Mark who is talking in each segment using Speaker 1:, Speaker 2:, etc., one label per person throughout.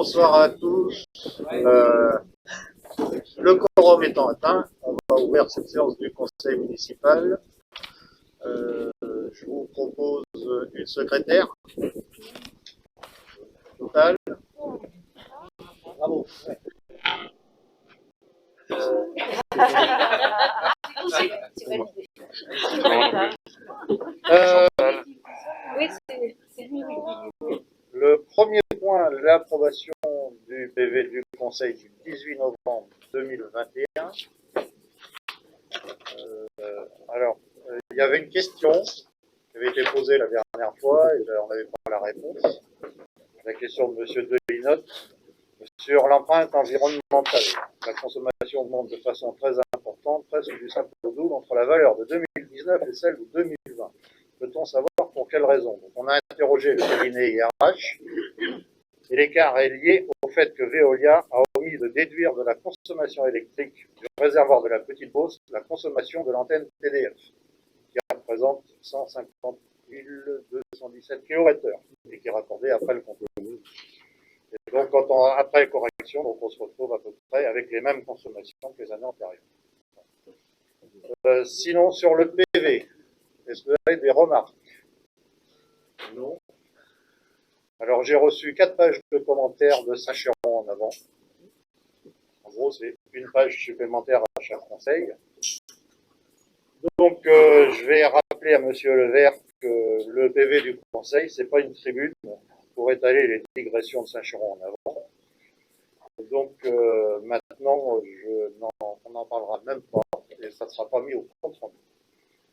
Speaker 1: Bonsoir à tous. Le quorum étant atteint, on va ouvrir cette séance du conseil municipal. Je vous propose une secrétaire. Total. Bravo. Le premier point, l'approbation du PV du Conseil du 18 novembre 2021. Il y avait une question qui avait été posée la dernière fois et on n'avait pas la réponse. La question de M. Delinotte sur l'empreinte environnementale. La consommation augmente de façon très importante, presque du simple au double entre la valeur de 2019 et celle de 2020. Peut-on savoir pour quelle raison? Donc, on a interrogé le cabinet IRH et l'écart est lié au fait que Veolia a omis de déduire de la consommation électrique du réservoir de la Petite Beauce la consommation de l'antenne TDF, qui représente 150 217 kWh et qui est raccordée après le compteur. Et donc, après correction, donc on se retrouve à peu près avec les mêmes consommations que les années antérieures. Sinon, sur le PV, est-ce que vous avez des remarques? Non. Alors, j'ai reçu 4 pages de commentaires de Saint-Chéron en avant. En gros, c'est une page supplémentaire à chaque conseil. Donc, je vais rappeler à M. Levert que le PV du conseil, ce n'est pas une tribune pour étaler les digressions de Saint-Chéron en avant. Donc, maintenant, on n'en parlera même pas et ça ne sera pas mis au compte rendu.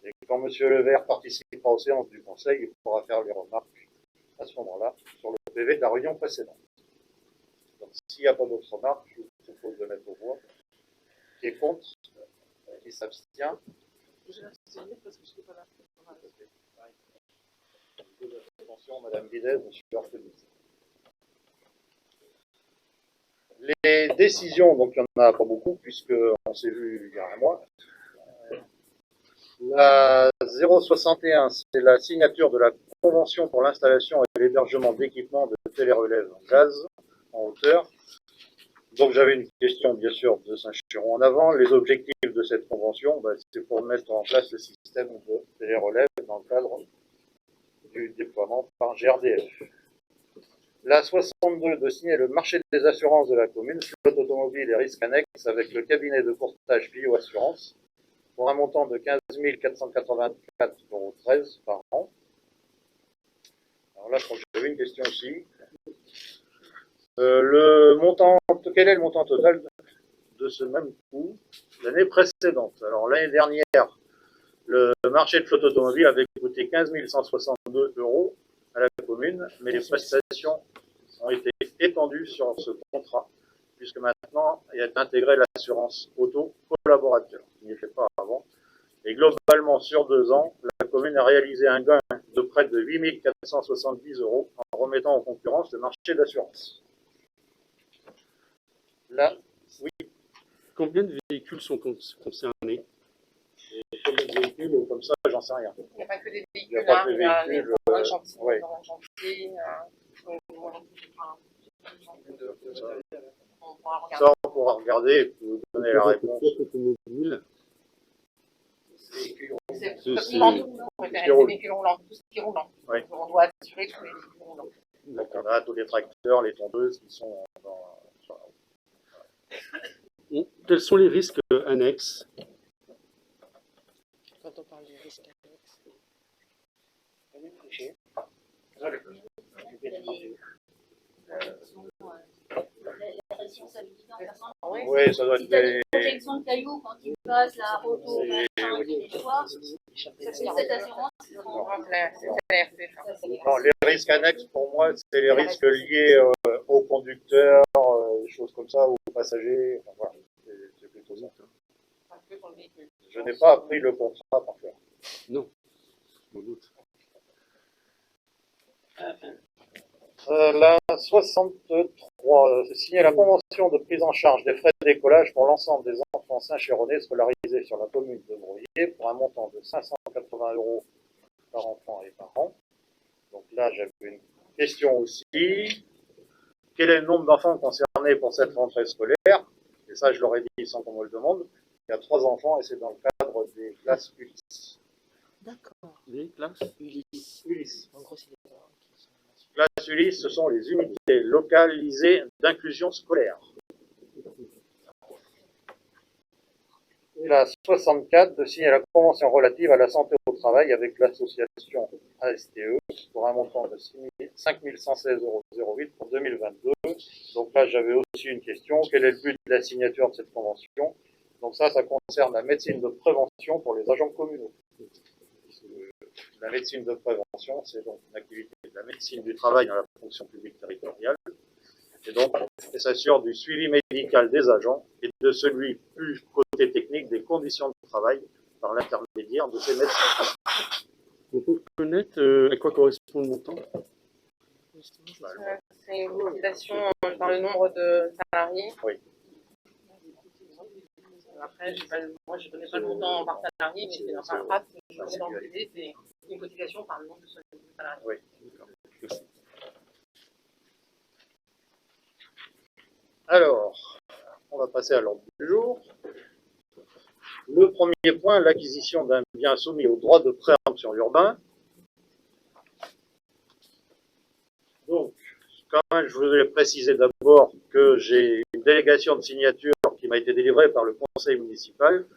Speaker 1: Et quand M. Levert participera aux séances du conseil, il pourra faire les remarques à ce moment-là sur le PV de la réunion précédente. Donc, s'il n'y a pas d'autres remarques, je vous propose de mettre au voix. Qui est contre? Qui s'abstient? Je vais abstenir parce que je ne suis pas là. Attention, Mme Guidet, M. Orphelis. Les décisions, donc il n'y en a pas beaucoup, puisqu'on s'est vu il y a un mois. La 061, c'est la signature de la convention pour l'installation et l'hébergement d'équipements de télérelève en gaz en hauteur. Donc j'avais une question, bien sûr, de Saint-Chéron en avant. Les objectifs de cette convention, c'est pour mettre en place le système de télérelève dans le cadre du déploiement par GRDF. La 62, de signer le marché des assurances de la commune, flotte automobile et risques annexes avec le cabinet de courtage Bioassurance pour un montant de 15 484,13 € par an. Alors là, je crois que j'avais une question aussi. Quel est le montant total de ce même coût l'année précédente? Alors l'année dernière, le marché de flotte automobile avait coûté 15 162 € à la commune, mais les prestations ont été étendues sur ce contrat, puisque maintenant il est intégré l'assurance auto collaborateur, qui n'y était pas avant. Et globalement, sur 2 ans, la commune a réalisé un gain de près de 8 470 € en remettant en concurrence le marché d'assurance. Là, oui.
Speaker 2: Combien de véhicules sont concernés?
Speaker 1: Et combien de véhicules, comme ça, j'en sais rien.
Speaker 3: Il n'y a pas que des véhicules,
Speaker 1: il y a pas que des véhicules.
Speaker 3: Ouais.
Speaker 1: Ça, on pourra regarder et vous donner la réponse.
Speaker 3: C'est tout ce qui est roulant.
Speaker 1: Oui.
Speaker 3: On doit assurer tous les véhicules roulants.
Speaker 1: Donc on a tous les tracteurs, les tondeuses qui sont dans...
Speaker 2: Quels sont les risques annexes?
Speaker 3: Quand on parle des risques annexes.
Speaker 4: La responsabilité en personne.
Speaker 1: Oui, ça doit être
Speaker 4: des projections de cailloux quand ils passent la roto, machin, des choix. Cette assurance,
Speaker 1: non, les risques annexes, pour moi, c'est les risques liés aux conducteurs, des choses comme ça, aux passagers. Enfin, voilà, c'est plutôt ça. Je n'ai pas appris le contrat par cœur.
Speaker 2: Non, sans doute.
Speaker 1: La 63, signer la convention de prise en charge des frais de décollage pour l'ensemble des enfants saint-chéronais scolarisés sur la commune de Brouillé pour un montant de 580 € par enfant et par an. Donc là, j'avais une question aussi. quel est le nombre d'enfants concernés pour cette rentrée scolaire? Et ça, je l'aurais dit sans qu'on me le demande. Il y a 3 enfants et c'est dans le cadre des classes Ulysse.
Speaker 3: D'accord.
Speaker 2: Les classes.
Speaker 1: Ulysse.
Speaker 3: En gros, c'est les parents qui sont là-dessus.
Speaker 1: Classes Ulysse, ce sont les unités localisées d'inclusion scolaire. La 64 de signer la convention relative à la santé au travail avec l'association ASTE pour un montant de 5116,08 € pour 2022. Donc là, j'avais aussi une question. Quel est le but de la signature de cette convention? Donc ça concerne la médecine de prévention pour les agents communaux. La médecine de prévention, c'est donc une activité de la médecine du travail dans la fonction publique territoriale. Et donc, elle s'assure du suivi médical des agents et de celui plus côté technique des conditions de travail par l'intermédiaire de ces médecins.
Speaker 2: On peut connaître à quoi correspond le montant?
Speaker 5: C'est une cotisation par le nombre de salariés.
Speaker 1: Oui.
Speaker 5: Après, moi, je ne connais pas le montant par salarié, mais c'est dans un pacte, je connais dans le privé, c'est une cotisation par le nombre de salariés.
Speaker 1: Oui. Alors, on va passer à l'ordre du jour. Le premier point, l'acquisition d'un bien soumis au droit de préemption urbain. Donc, quand même, je voudrais préciser d'abord que j'ai une délégation de signature qui m'a été délivrée par le conseil municipal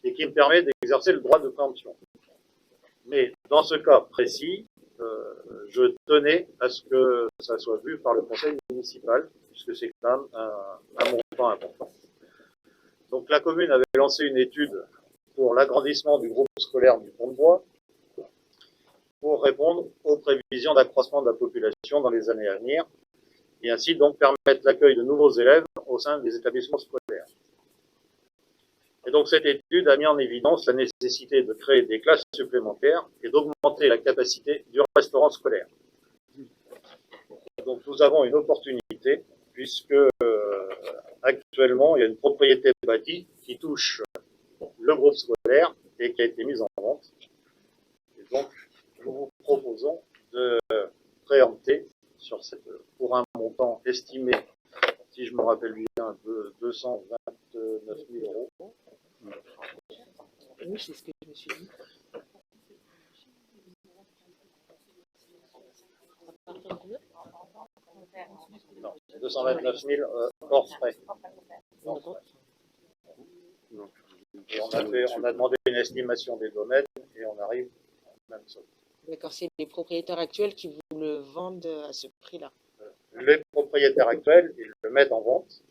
Speaker 1: et qui me permet d'exercer le droit de préemption. Mais dans ce cas précis, je tenais à ce que ça soit vu par le conseil municipal, puisque c'est quand même un montant important. Donc la commune avait lancé une étude pour l'agrandissement du groupe scolaire du Pont-de-Bois pour répondre aux prévisions d'accroissement de la population dans les années à venir et ainsi donc permettre l'accueil de nouveaux élèves au sein des établissements scolaires. Et donc cette étude a mis en évidence la nécessité de créer des classes supplémentaires et d'augmenter la capacité du restaurant scolaire. Donc nous avons une opportunité puisque actuellement il y a une propriété bâtie qui touche le groupe scolaire et qui a été mise en vente. Et donc nous vous proposons de préempter pour un montant estimé, si je me rappelle bien, de 229 000 €.
Speaker 3: Oui, c'est ce que je me suis dit.
Speaker 1: Non, 229 000 hors frais. Et on a demandé une estimation des domaines et on arrive à la même somme.
Speaker 3: D'accord, c'est les propriétaires actuels qui vous le vendent à ce prix-là.
Speaker 1: Les propriétaires actuels, ils le mettent en vente.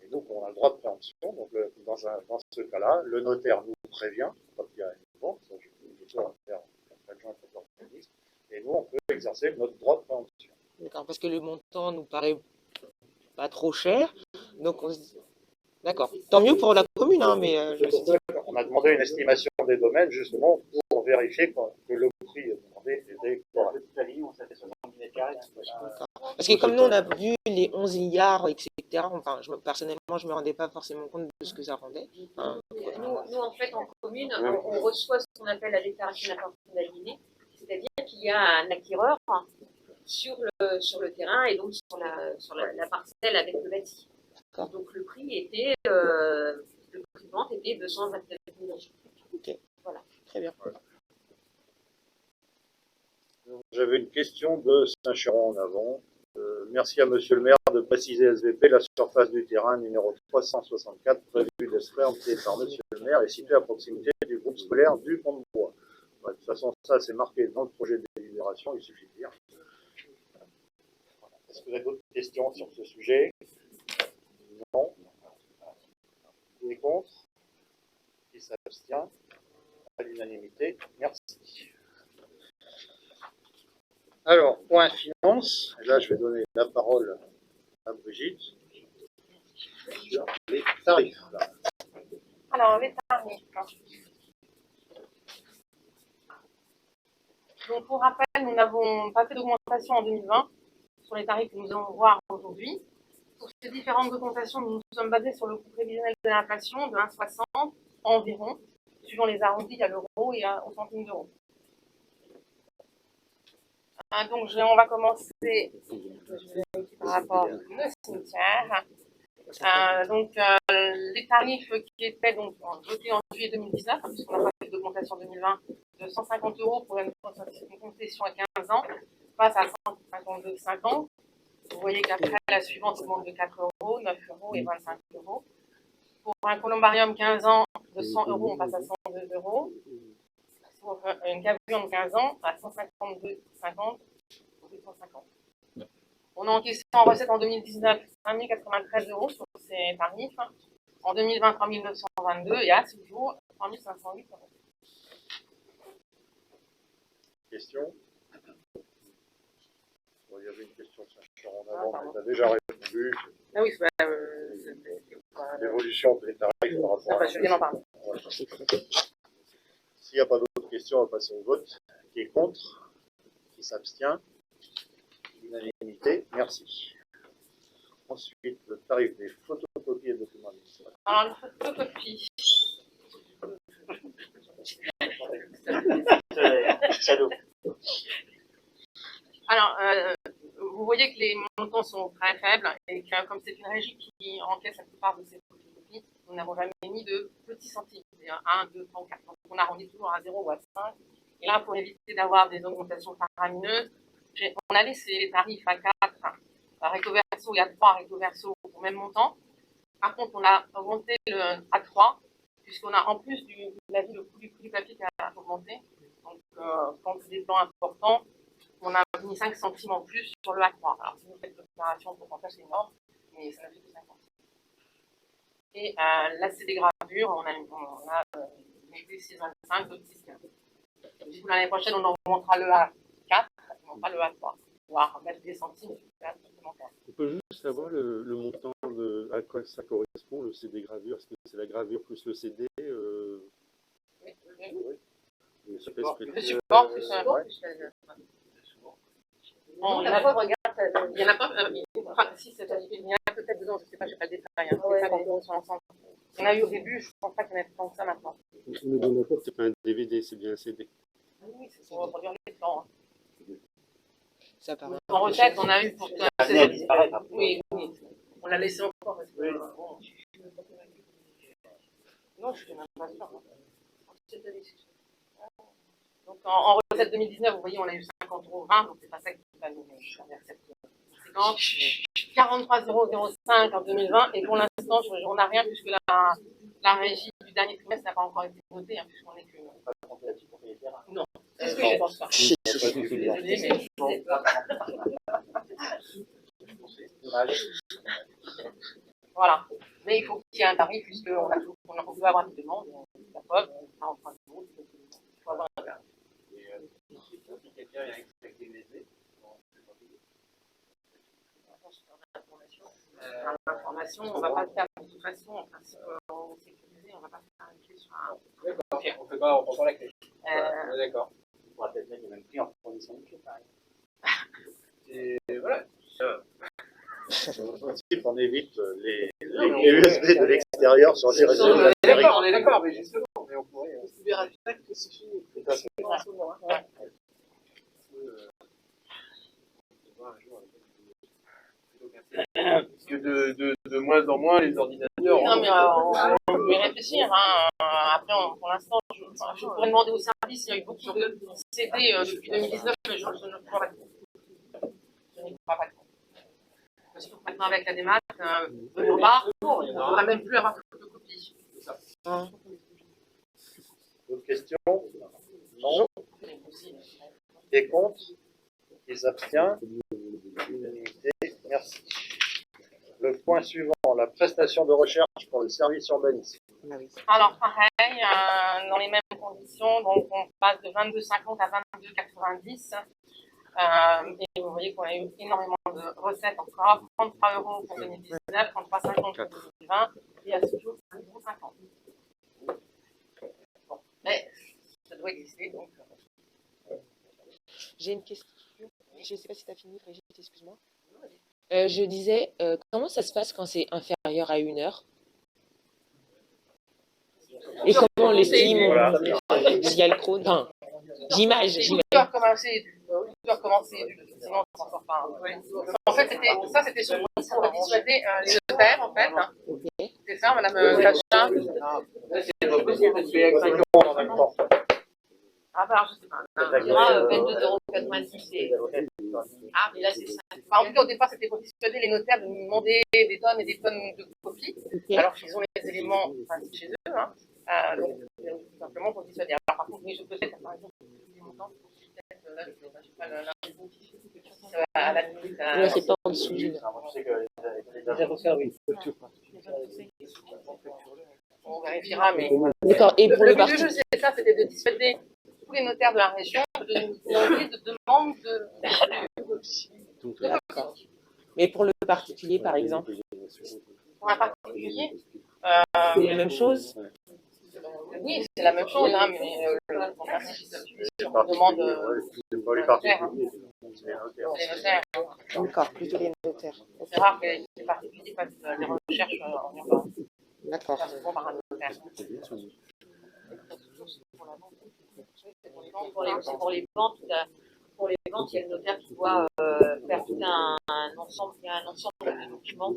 Speaker 1: Et donc, on a le droit de préemption. Donc, dans ce cas-là, le notaire nous prévient quand il y a une vente. Je peux en faire adjoint organisme. Et nous, on peut exercer notre droit de préemption.
Speaker 3: D'accord, parce que le montant nous paraît pas trop cher. Donc, on se dit... D'accord. Tant mieux pour la commune, hein, mais je me suis dit...
Speaker 1: On a demandé une estimation des domaines, justement, pour vérifier que le prix demandé était correct.
Speaker 3: Parce que comme nous, on a vu les 11 milliards, etc., enfin, personnellement, je ne me rendais pas forcément compte de ce que ça rendait. Hein.
Speaker 4: Nous, en fait, en commune, on reçoit ce qu'on appelle la déclaration d'appartenance aliénée, c'est-à-dire qu'il y a un acquéreur sur le terrain et donc sur la parcelle avec le bâti. Donc le prix était, le prix de vente était 229 000 €.
Speaker 3: Ok, voilà, très bien.
Speaker 1: J'avais une question de Saint-Chéron en avant. Merci à Monsieur le maire de préciser SVP, la surface du terrain numéro 364 prévue d'esprit employé par Monsieur le maire est située à proximité du groupe scolaire du Pont-de-Bois. De toute façon, ça c'est marqué dans le projet de délibération, il suffit de lire. Est-ce que vous avez d'autres questions sur ce sujet? Non. Qui est contre? Qui s'abstient? À l'unanimité. Merci. Alors, point finance. Et là, je vais donner la parole à Brigitte sur les tarifs.
Speaker 5: Alors, les tarifs. Donc, pour rappel, nous n'avons pas fait d'augmentation en 2020 sur les tarifs que nous allons voir aujourd'hui. Pour ces différentes augmentations, nous nous sommes basés sur le coût prévisionnel de l'inflation de 1,60 environ, suivant les arrondis à l'euro et au centime d'euro. Donc, on va commencer. Je vais par rapport au cimetière. Les tarifs qui étaient donc votés en juillet 2019, puisqu'on n'a pas fait d'augmentation en 2020, de 150 € pour une concession à 15 ans, passe à 152,50 €. Vous voyez qu'après, la suivante augmente de 4 €, 9 € et 25 €. Pour un columbarium 15 ans, de 100 €, on passe à 102 €. Pour une caverne de 15 ans, à 152,50 € et 150. On a encaissé en recette en 2019 5 093 € sur ces tarifs. En 2020, 3 922 et à ce jour, 3 508 €.
Speaker 1: Question? Bon, il y avait une question en avant, mais tu as déjà répondu.
Speaker 5: Ah oui,
Speaker 1: L'évolution des tarifs par rapport à...
Speaker 5: je viens d'en parler.
Speaker 1: Ouais. S'il n'y a pas d'autres questions, on va passer au vote. Qui est contre? Qui s'abstient? Unanimité. Merci. Ensuite, le tarif des photocopies et documents administratifs.
Speaker 5: Alors, la photocopie. Alors, vous voyez que les montants sont très faibles et que comme c'est une régie qui encaisse la plupart de ces photocopies, nous n'avons jamais mis de petits centimes, c'est-à-dire 1, 2, 3, 4. Donc, on arrondit toujours à 0 ou à 5. Et là, pour éviter d'avoir des augmentations faramineuses, on a laissé les tarifs à 4 recto verso et à 3 recto verso au même montant. Par contre, on a augmenté à 3, puisqu'on a en plus de l'avis, le coût du papier qui a augmenté. Donc, quand c'est des plans importants, on a mis 5 centimes en plus sur le A3. Alors, si vous faites l'opération pour pourcentage, c'est énorme, mais ça n'a fait que 5 centimes. Et là, c'est des gravures, on a mis 6,25, d'autres 6,15. Du coup, l'année prochaine, on augmentera le A4, on augmentera le A3, voire mettre des centimes supplémentaires.
Speaker 2: On peut juste savoir le montant à quoi ça correspond, le CD gravure. Est-ce que c'est la gravure plus le CD
Speaker 5: Oui.
Speaker 2: Le support
Speaker 5: Le support plus Bon, il y en a pas, regarde, il y en a pas, si, il y en a peut-être dedans, je ne sais pas, je n'ai pas le détail. C'est ça qu'on sont ensemble. Il y en a eu au début, je ne pense pas qu'il y en ait tant que ça maintenant.
Speaker 2: On est bien d'accord, c'est pas un DVD, c'est bien un CD.
Speaker 5: Oui, c'est pour reproduire les plans.
Speaker 3: Ça paraît.
Speaker 5: En recette, on a eu pour que. Oui, on l'a laissé encore. Parce que, non, je ne suis même pas sûre. Donc en recette 2019, vous voyez, on a eu 50,20 €, donc c'est pas ça qui va nous faire cette conséquence. 43,005 € en 2020, et pour l'instant, on n'a rien puisque la régie du dernier trimestre n'a pas encore été votée, hein, puisqu'on est que. Non, c'est ce que je pense pas. Désolé, mais. Voilà. Mais il faut qu'il y ait un tarif, puisqu'on peut avoir des demandes, la preuve, on a en train de il faut avoir un tarif. L'information, on ne va pas le faire de toute façon, en principe, on sécurisé, on ne va pas faire une clé sur un.
Speaker 6: D'accord, on fait pas, on prend la clé. On est d'accord.
Speaker 1: On pourra peut-être mettre le même prix en fournissant une clé, pareil.
Speaker 6: Et voilà.
Speaker 1: En principe, on évite les USB de l'extérieur sur les réseaux.
Speaker 6: On est d'accord, mais justement, mais on pourrait. On verra que c'est fini. Parce que de moins en moins, les ordinateurs.
Speaker 5: Non, mais on peut y réfléchir. Hein. Après, pour l'instant, je pourrais demander au service. Il y a eu beaucoup de CD depuis 2019, mais je ne crois pas de tout. Je n'y crois pas de tout. Parce que maintenant, avec la démat, on ne pourra même plus avoir de photocopie.
Speaker 1: D'autres questions? Non. Qui est contre? Qui s'abstient? Unanimité. Merci. Le point suivant, la prestation de recherche pour le service urbanisme.
Speaker 5: Alors, pareil, dans les mêmes conditions, donc on passe de 22,50 à 22,90. Et vous voyez qu'on a eu énormément de recettes encore, 33 € pour 2019, 33,50 € pour 2020, et à ce jour, 5,50 €. Bon, mais ça doit exister, donc.
Speaker 3: J'ai une question. Je ne sais pas si tu as fini, Brigitte, excuse-moi. Je disais, comment ça se passe quand c'est inférieur à 1 heure? Et comment on l'estime?
Speaker 1: Voilà.
Speaker 3: Via le chrono. Enfin, J'imagine.
Speaker 5: Où tu dois commencer, sinon on s'en sort pas. En fait, c'était surtout pour dissuader les notaires, en fait.
Speaker 3: Ok.
Speaker 5: C'est ça, madame Cachin.
Speaker 6: C'est pas possible parce qu'il y a que 5
Speaker 1: en même temps.
Speaker 5: Ah bah, je sais pas.
Speaker 4: On dira 22,86 €.
Speaker 5: Ah, mais là, c'est ça. Enfin, en tout cas, au départ, c'était pour dissuader les notaires de nous demander des tonnes et des tonnes de copies, alors qu'ils ont les éléments chez eux. Hein. Donc, tout simplement pour dissuader. Alors, par contre, oui, je peux peut-être, par exemple, peut-être, là, je n'ai pas l'info à la limite.
Speaker 3: Là, c'est pas en dessous du.
Speaker 1: Je sais que les avocats, oui.
Speaker 5: On vérifiera, mais.
Speaker 3: D'accord. Et pour
Speaker 5: Le
Speaker 3: le
Speaker 5: but du
Speaker 3: parti.
Speaker 5: jeu, c'est ça, c'était de dissuader tous les notaires de la région de nous demander de demandes de
Speaker 3: D'accord. Mais pour le particulier, par exemple,
Speaker 5: pour un particulier.
Speaker 3: c'est la même chose.
Speaker 5: Oui, c'est la même chose, hein, mais on demande
Speaker 1: C'est pas les particuliers. C'est les notaires.
Speaker 5: les notaires.
Speaker 3: D'accord, plutôt les notaires.
Speaker 5: C'est rare que les particuliers fassent des recherches en urbain.
Speaker 3: D'accord.
Speaker 5: Ça se font par un notaire.
Speaker 4: Pour les ventes, il y a le notaire qui doit faire tout un ensemble, il y a un ensemble de documents,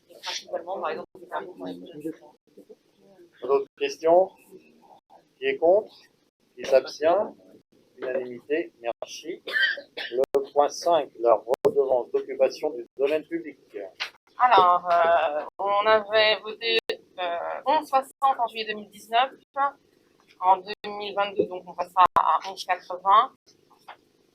Speaker 4: et principalement, par exemple, les permis pour les possessions.
Speaker 1: D'autres questions? Qui est contre? Qui s'abstient? Unanimité, merci. Le point 5, la redevance d'occupation du domaine public.
Speaker 5: Alors, on avait voté 11,60 en juillet 2019. En 2022, donc on passera à 11,80.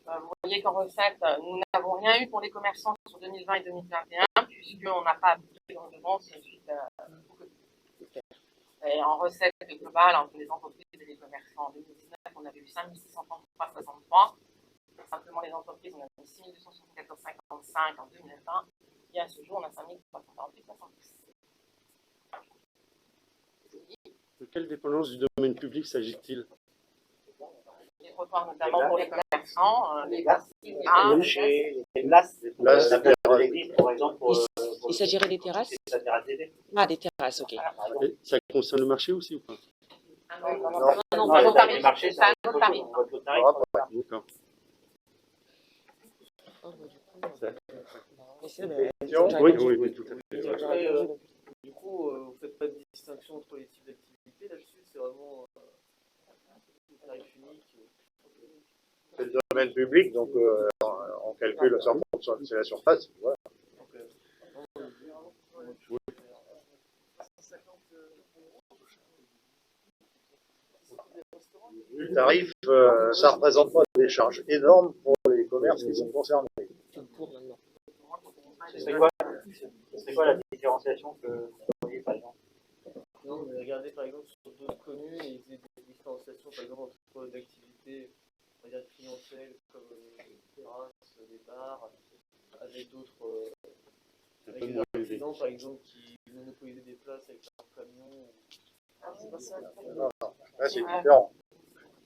Speaker 5: Vous voyez qu'en recette, nous n'avons rien eu pour les commerçants sur 2020 et 2021, puisqu'on n'a pas appliqué de redevance suite au Covid. Et en recette globale, entre les entreprises et les commerçants en 2019, on avait eu 5 633,63. Simplement les entreprises, on a eu 6 274,55 en 2020. Et à ce jour, on a 5 348,70.
Speaker 2: De quelle dépendance du domaine public s'agit-il?
Speaker 5: Les trottoirs, notamment pour les commerçants, les
Speaker 1: places,
Speaker 5: les
Speaker 1: places, la place
Speaker 6: de l'église, par exemple, pour
Speaker 3: Il s'agirait des terrasses?
Speaker 6: la terrasse d'été.
Speaker 3: Ah, des terrasses, ok.
Speaker 2: Et ça concerne le marché aussi ou pas?
Speaker 5: non, pas nos tarifs.
Speaker 6: Les marchés,
Speaker 5: C'est un autre tarif.
Speaker 6: votre tarif.
Speaker 2: D'accord.
Speaker 3: Mais c'est le-
Speaker 2: Oui, tout à fait.
Speaker 7: Après, du coup, vous ne faites pas de distinction entre les types d'activités là-dessus, c'est vraiment un tarif unique.
Speaker 1: C'est le domaine public, donc on calcule 100%, c'est la surface. Voilà. Le tarif, ça ne représente pas des charges énormes pour les commerces qui sont concernés.
Speaker 6: C'est quoi la différenciation que vous voyez, par exemple?
Speaker 7: Non, mais regardez par exemple sur d'autres communes, ils faisaient des différenciations par exemple entre d'activités, on va dire clientèle, comme les terrasses, les bars, avec d'autres, avec des artisans par exemple qui monopolisaient des places avec leurs camions.
Speaker 1: Non, là c'est différent.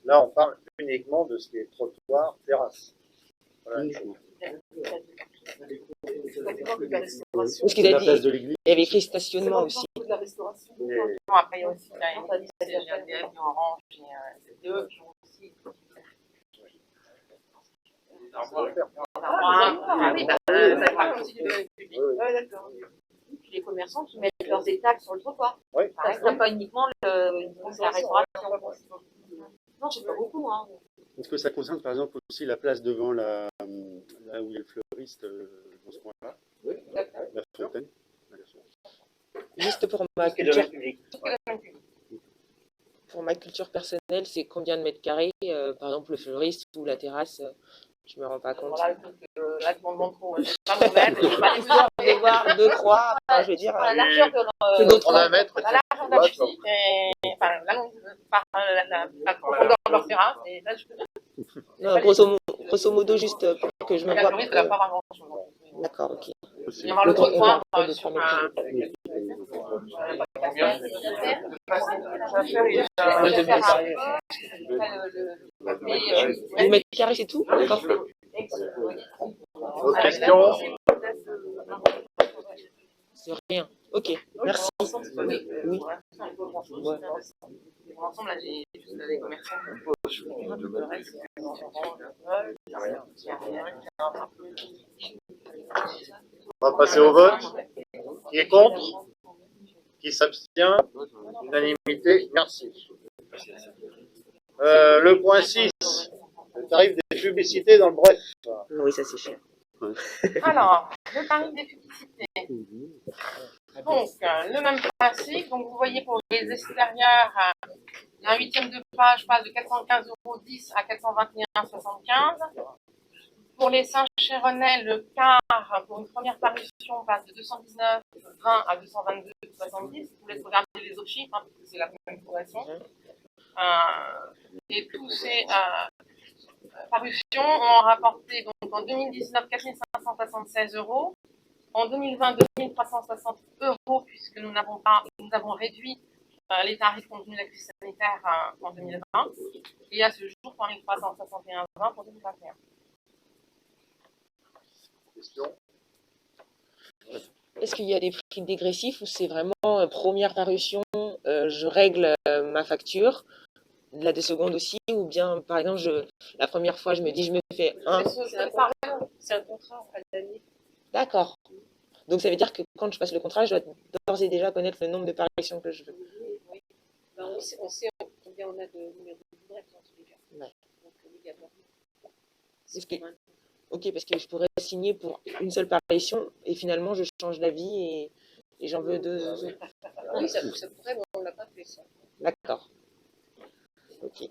Speaker 1: Là on parle uniquement de ce qui est trottoir, terrasse. Voilà.
Speaker 3: Parce qu'il a dit, il y avait écrit stationnement aussi.
Speaker 1: Et
Speaker 5: Après, il y a aussi la GADF, Orange et CTE qui ont aussi. Ah oui, ça fait aussi du domaine public.
Speaker 4: Puis les commerçants qui mettent leurs étals sur le trottoir.
Speaker 1: Oui.
Speaker 4: Ça ne sera pas uniquement la restauration. Non, c'est pas beaucoup. Hein.
Speaker 2: Est-ce que ça concerne par exemple aussi la place devant là où il y a le fleuriste dans ce coin-là? La fontaine?
Speaker 3: Juste pour ma culture personnelle, c'est combien de mètres carrés, par exemple le fleuriste ou la terrasse, je me rends pas compte.
Speaker 5: Voilà, là, tout le monde montre trop. C'est pas mon maître, c'est pas les
Speaker 3: Histoire de voir 2 croix, enfin, je veux dire,
Speaker 5: la largeur de
Speaker 1: on a un mètre,
Speaker 5: la largeur d'un petit et enfin, la profondeur de leur terrasse. Et là, je peux
Speaker 3: non, grosso modo, juste pour que je me
Speaker 5: la
Speaker 3: vois.
Speaker 5: touriste, elle va pas avoir grand-chose.
Speaker 3: D'accord, ok.
Speaker 5: Il va y avoir le trottoir sur un.
Speaker 3: Le mètre carré, c'est tout? D'accord.
Speaker 1: Autre question?
Speaker 3: C'est rien. Ok, merci. Oui.
Speaker 5: pour l'ensemble, là, j'ai juste les commerçants. Le reste, c'est il n'y a rien.
Speaker 1: On va passer au vote. Qui est contre? Qui s'abstient? Unanimité, merci. Le point 6, le tarif des publicités dans le bref.
Speaker 3: Oui, ça c'est cher.
Speaker 5: Alors, le tarif des publicités. Donc, le même principe. Donc, vous voyez pour les extérieurs, un huitième de page passe de 415,10 € à 421,75 €. Pour les Saint-Chéronais, le quart pour une première parution passe de 219,20 à 222,70. Je vous laisse regarder les autres chiffres, hein, parce que c'est la même progression. Et tous ces parutions ont rapporté donc en 2019 4 576 €. En 2020, 2 360 €, puisque nous avons réduit les tarifs compte tenu de la crise sanitaire en 2020. Et à ce jour, 3 361 € pour 2021.
Speaker 1: Question?
Speaker 3: Est-ce qu'il y a des prix dégressifs ou c'est vraiment première parution, je règle ma facture, la de seconde aussi, ou bien par exemple la première fois je me dis je me fais un.
Speaker 4: C'est un contrat à l'année.
Speaker 3: D'accord. Donc ça veut dire que quand je passe le contrat, je dois d'ores et déjà connaître le nombre de parutions que je veux.
Speaker 4: Oui. Ben, on sait combien on a de numéros de bref dans tous les cas.
Speaker 3: Ouais.
Speaker 4: Donc obligatoirement.
Speaker 3: Ok, parce que je pourrais signer pour une seule parution et finalement je change d'avis et j'en veux deux autres.
Speaker 4: Oui, ça pourrait, mais on ne l'a pas fait ça.
Speaker 3: D'accord. Ok.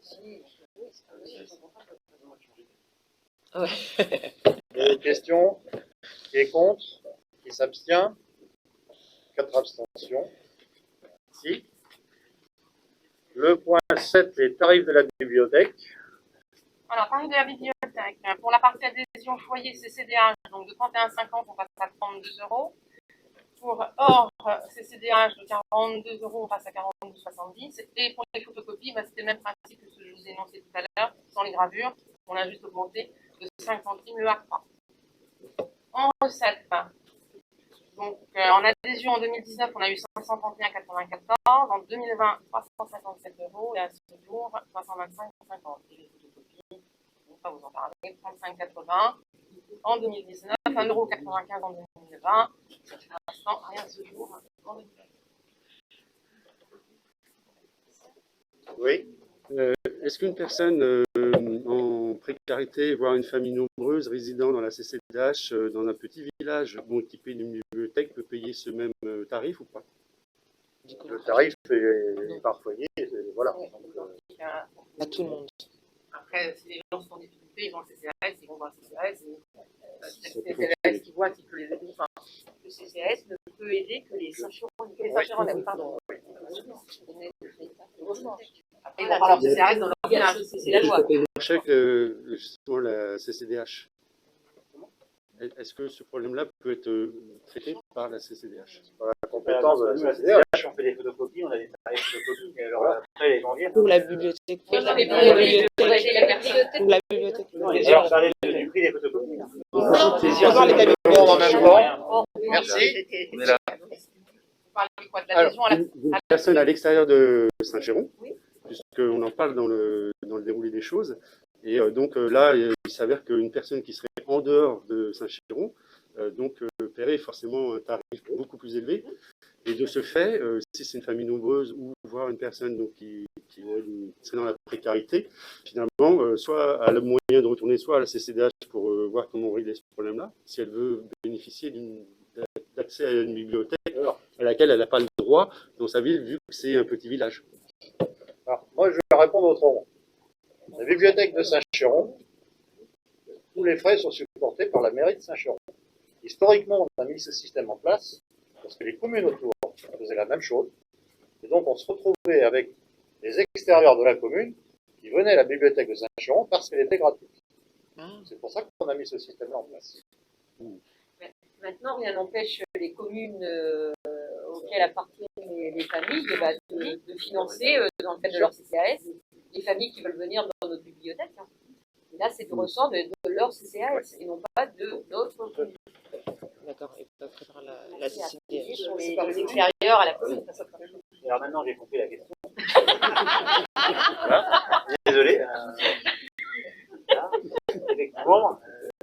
Speaker 3: Ouais.
Speaker 1: Question? Qui est contre? Qui s'abstient? 4 abstentions. Si. Le point 7, les tarifs de la bibliothèque.
Speaker 5: Alors, tarif de la bibliothèque. Pour la partie adhésion foyer CCDH, donc de 31,50 €, on passe à 32 €. Pour hors CCDH de 42 €, on passe à 42,70 €. Et pour les photocopies, c'était le même principe que ce que je vous ai énoncé tout à l'heure, sans les gravures. On a juste augmenté de 5 centimes le A3. En recette, donc en adhésion en 2019, on a eu 531,94 €. En 2020, 357 € et à ce jour, 325,50 €. Et les photocopies, on ne va pas vous en parler, 35,80 € en 2019, 1,95 € en 2020. Ça fait pour l'instant rien à ce jour en 2020.
Speaker 1: Oui.
Speaker 2: Est-ce qu'une personne en précarité, voire une famille nombreuse résidant dans la CCDH, dans un petit village équipé d'une bibliothèque, peut payer ce même tarif ou pas?
Speaker 1: Le tarif est par foyer, voilà. Donc,
Speaker 3: À tout le monde.
Speaker 5: Après, si les gens sont en difficulté, ils vont au CCAS, ils vont voir le CCAS. C'est le CCAS qui voit qui peut les aider. Enfin,
Speaker 4: Le CCAS ne peut aider que les Saint-Chéronais.
Speaker 5: les Saint-Chéronais, pardon.
Speaker 4: Après,
Speaker 5: Ils vont voir leur CCAS dans leur village.
Speaker 4: c'est la loi.
Speaker 2: Chèque, justement, la CCDH. Est-ce que ce problème-là peut être traité par la CCDH?
Speaker 1: la compétence de la CCDH.
Speaker 8: On fait des photocopies, on a des tarifs de photocopies, mais alors après les gens viennent.
Speaker 3: Pour la bibliothèque.
Speaker 4: Non,
Speaker 3: Pour
Speaker 4: mais
Speaker 3: la
Speaker 4: pour
Speaker 3: bibliothèque.
Speaker 4: la bibliothèque.
Speaker 3: Pour la bibliothèque.
Speaker 8: Non, alors je parlais du prix des photocopies. Là.
Speaker 3: On parle de la
Speaker 1: Tout le monde en même temps. Merci.
Speaker 5: Vous parlez de quoi? De l'adhésion à la
Speaker 2: Une personne à l'extérieur de Saint-Chéron, puisqu'on en parle dans le déroulé des choses. Et donc là, il s'avère qu'une personne qui serait en dehors de Saint-Chéron, paierait forcément un tarif beaucoup plus élevé. Et de ce fait, si c'est une famille nombreuse ou voire une personne qui serait dans la précarité, finalement, soit elle a le moyen de retourner soit à la CCDH pour voir comment régler ce problème-là, si elle veut bénéficier d'accès à une bibliothèque à laquelle elle n'a pas le droit dans sa ville, vu que c'est un petit village.
Speaker 1: Alors, moi, je vais répondre autrement. La bibliothèque de Saint-Chéron, tous les frais sont supportés par la mairie de Saint-Chéron. Historiquement, on a mis ce système en place parce que les communes autour faisaient la même chose. Et donc, on se retrouvait avec les extérieurs de la commune qui venaient à la bibliothèque de Saint-Chéron parce qu'elle était gratuite. C'est pour ça qu'on a mis ce système-là en place.
Speaker 4: Maintenant, rien n'empêche les communes auxquelles appartiennent les familles de financer, dans le cadre de leur CCAS, les familles qui veulent venir dans notre bibliothèque. Et là, c'est du ressort de leur CCAS et non pas de notre commune.
Speaker 3: D'accord. Et pas préparer la CCDH.
Speaker 4: Sur les extérieurs à la commune.
Speaker 8: Alors maintenant j'ai compris la question. Désolé. Là, effectivement,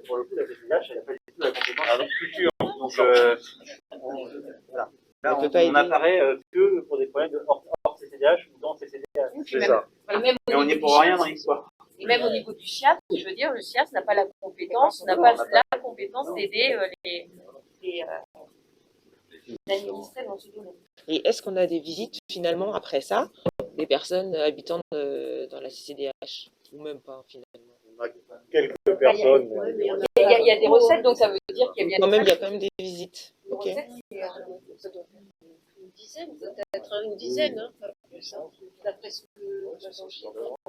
Speaker 8: pour le coup, la CCDH, elle n'a pas du tout la compétence future. Donc, voilà. Là,
Speaker 3: On peut pas
Speaker 8: on
Speaker 3: aider.
Speaker 8: apparaît que pour des problèmes de hors CCDH ou dans CCDH.
Speaker 1: C'est ça.
Speaker 4: Et même
Speaker 8: Mais
Speaker 4: au
Speaker 8: on n'y est
Speaker 4: niveau
Speaker 8: pour
Speaker 4: du
Speaker 8: rien
Speaker 4: SIAS,
Speaker 8: dans l'histoire.
Speaker 4: et même au niveau du SIAS, je veux dire, le SIAS n'a pas la compétence, n'a pas la compétence d'aider les administrés dans ce domaine.
Speaker 3: Et est-ce qu'on a des visites finalement après ça, des personnes habitant dans la CCDH? Ou même pas finalement?
Speaker 1: On a quelques personnes.
Speaker 4: Il y a des recettes, donc ça veut dire qu'il y a bien
Speaker 3: Quand même, il y a quand même des visites.
Speaker 4: des
Speaker 3: Ok.
Speaker 4: recettes. Ça doit faire une dizaine, peut-être une dizaine, hein, pas plus, hein, d'après ce que j'en sais.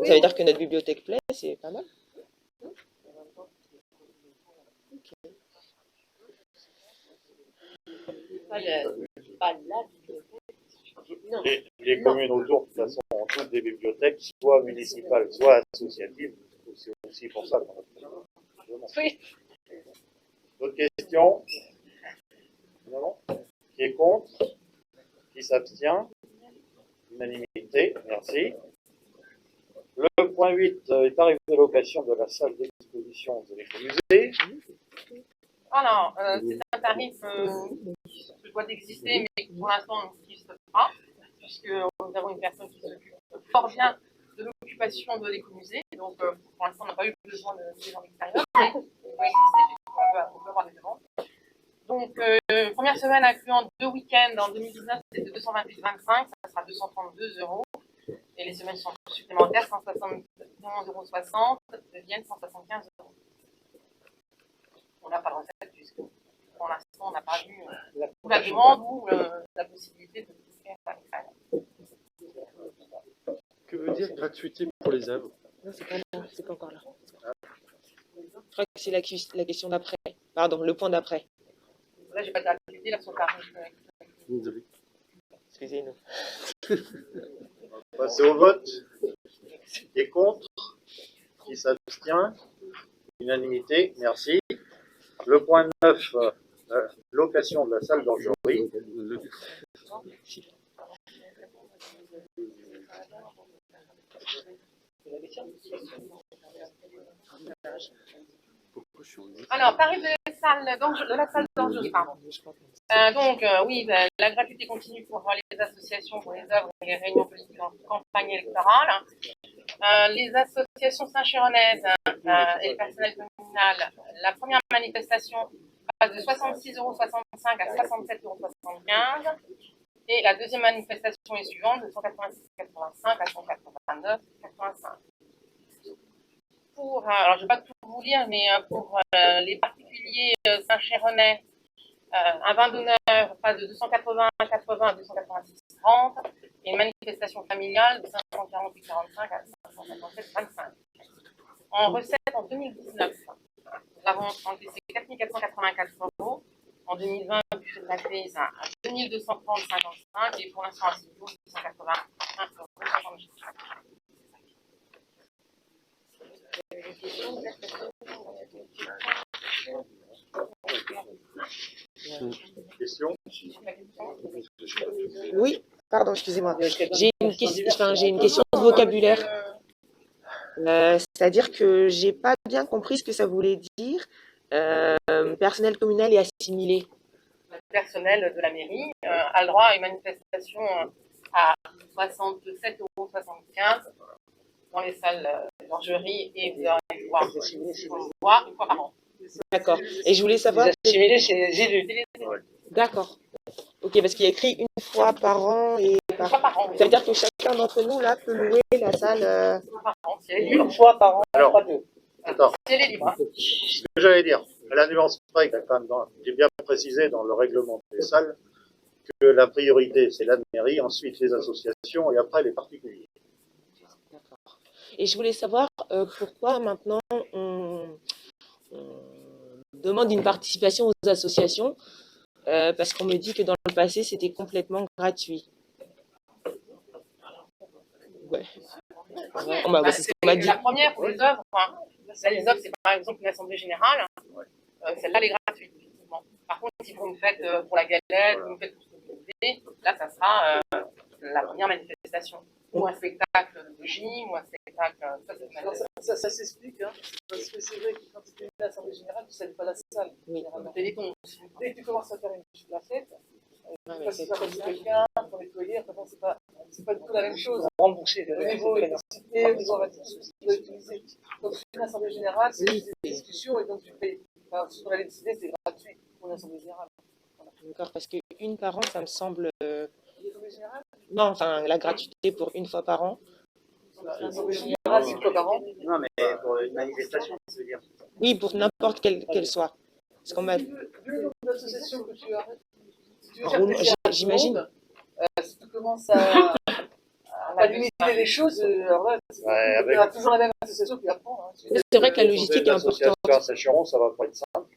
Speaker 3: Ça veut dire que notre bibliothèque plaît, c'est pas mal.
Speaker 4: Pas la bibliothèque. Non.
Speaker 1: Les communes autour, de toute façon, ont toutes des bibliothèques, soit municipales, soit associatives. C'est aussi pour ça qu'on a fait.
Speaker 4: Oui.
Speaker 1: D'autres questions? Non? Qui est contre? Qui s'abstient? Unanimité, merci. Le point 8 est arrivé à location de la salle d'exposition de l'écomusée.
Speaker 5: Alors, c'est un tarif qui doit exister, mais qui pour l'instant n'existe pas, puisque nous avons une personne qui s'occupe fort bien de l'occupation de l'écomusée. Donc, pour l'instant, on n'a pas eu besoin de gens extérieurs, mais il doit exister, puisqu'on peut avoir des demandes. Donc, première semaine incluant 2 week-ends en 2019, c'est de 228,25, ça sera 232 €. Et les semaines sont supplémentaires, 171,60 € deviennent 175 €. On n'a pas de recette, puisque pour l'instant, on n'a pas vu la demande ou la possibilité de faire ça.
Speaker 2: Que veut dire gratuité pour les œuvres?
Speaker 3: Non, c'est pas encore là. Je crois que c'est la question d'après. Pardon, le point d'après.
Speaker 5: Là, j'ai pas de gratuité, là, son tarif.
Speaker 2: Désolé.
Speaker 3: Excusez-nous.
Speaker 1: On va passer au vote. Qui est contre? Qui s'abstient? Unanimité, merci. Le point 9, location de la salle d'orgerie.
Speaker 5: Alors, tarif de la salle d'orgerie, pardon. Oui, la gratuité continue pour les associations, pour les œuvres et les réunions politiques en campagne électorale. Les associations saint-chéronaises et le personnel communal, la première manifestation passe de 66,65 € à 67,75 €. Et la deuxième manifestation est suivante, de 186,85 à 189,85. Alors je ne vais pas tout vous lire, mais pour les particuliers saint-chéronais, un vin d'honneur passe de 280,80 à 286,30 et une manifestation familiale de 548,45 à 557,25. En recette en 2019, nous avons encaissé 4 484 €. En 2020, du fait de la crise, à 2 230,55 et pour l'instant à 681,66 €.
Speaker 1: Question?
Speaker 3: Oui, pardon, excusez-moi. J'ai une question de vocabulaire. C'est-à-dire que j'ai pas bien compris ce que ça voulait dire. Personnel communal et assimilé.
Speaker 5: Le personnel de la mairie a le droit à une manifestation à 67,75 € dans les salles d'orgerie et vous allez voir une fois par an.
Speaker 3: D'accord. Et je voulais savoir.
Speaker 8: Assimilé chez les élus.
Speaker 3: D'accord. Ok, parce qu'il y a écrit une fois par an et
Speaker 5: Une fois par an.
Speaker 3: ça veut dire que chacun d'entre nous là peut louer la salle.
Speaker 5: Une fois par an. Si elle est
Speaker 8: Une
Speaker 5: libre.
Speaker 8: fois par an,
Speaker 1: Alors,
Speaker 8: pas deux.
Speaker 1: Attends,
Speaker 5: Si elle est libre.
Speaker 1: ce que j'allais dire, la nuance près, j'ai bien précisé dans le règlement des salles que la priorité c'est la mairie, ensuite les associations et après les particuliers.
Speaker 3: D'accord. Et je voulais savoir pourquoi maintenant on demande une participation aux associations, parce qu'on me dit que dans le passé c'était complètement gratuit. Ouais. C'est ce qu'on m'a dit.
Speaker 5: La première pour les œuvres, là, les œuvres, c'est par exemple une assemblée générale. Celle-là, elle est gratuite. Effectivement. Par contre, si vous me faites pour la galette, vous me faites pour ce que vous voulez, là, ça sera la première manifestation. ou un spectacle de gym, ou un spectacle.
Speaker 7: Ça s'explique, hein, parce que c'est vrai que quand tu fais une assemblée générale, tu ne salues pas la salle.
Speaker 5: Le téléthon.
Speaker 7: Dès que tu commences à faire la fête,
Speaker 3: mais
Speaker 7: parce que
Speaker 3: c'est
Speaker 7: tu vas quelqu'un pour nettoyer, après, c'est pas du tout la même chose.
Speaker 9: Rembourser.
Speaker 7: Au niveau électricité, au niveau radiation, tu dois utiliser. Donc, une assemblée générale, c'est des discussions, et donc tu payes. Enfin, tu dois aller décider, c'est gratuit pour une assemblée générale.
Speaker 3: D'accord, parce qu'une par an, ça me semble.
Speaker 7: L'assemblée générale,
Speaker 3: Non, enfin, la gratuité pour une fois par an.
Speaker 7: l'assemblée générale, c'est une fois par an.
Speaker 8: Non, mais pour une manifestation, ça veut dire.
Speaker 3: Oui, pour n'importe qu'elle soit. Parce qu'on m'a.
Speaker 7: Vu le nombre d'associations que tu as, si tu veux
Speaker 3: En
Speaker 7: faire
Speaker 3: gros,
Speaker 7: plaisir à tout le
Speaker 3: j'imagine.
Speaker 7: monde, si tu commences à limiter les choses, alors là, il y aura toujours la même association qui va prendre. Hein.
Speaker 3: C'est vrai que la logistique est
Speaker 1: L'association
Speaker 3: importante.
Speaker 1: à Saint-Chéron, ça va pas être simple.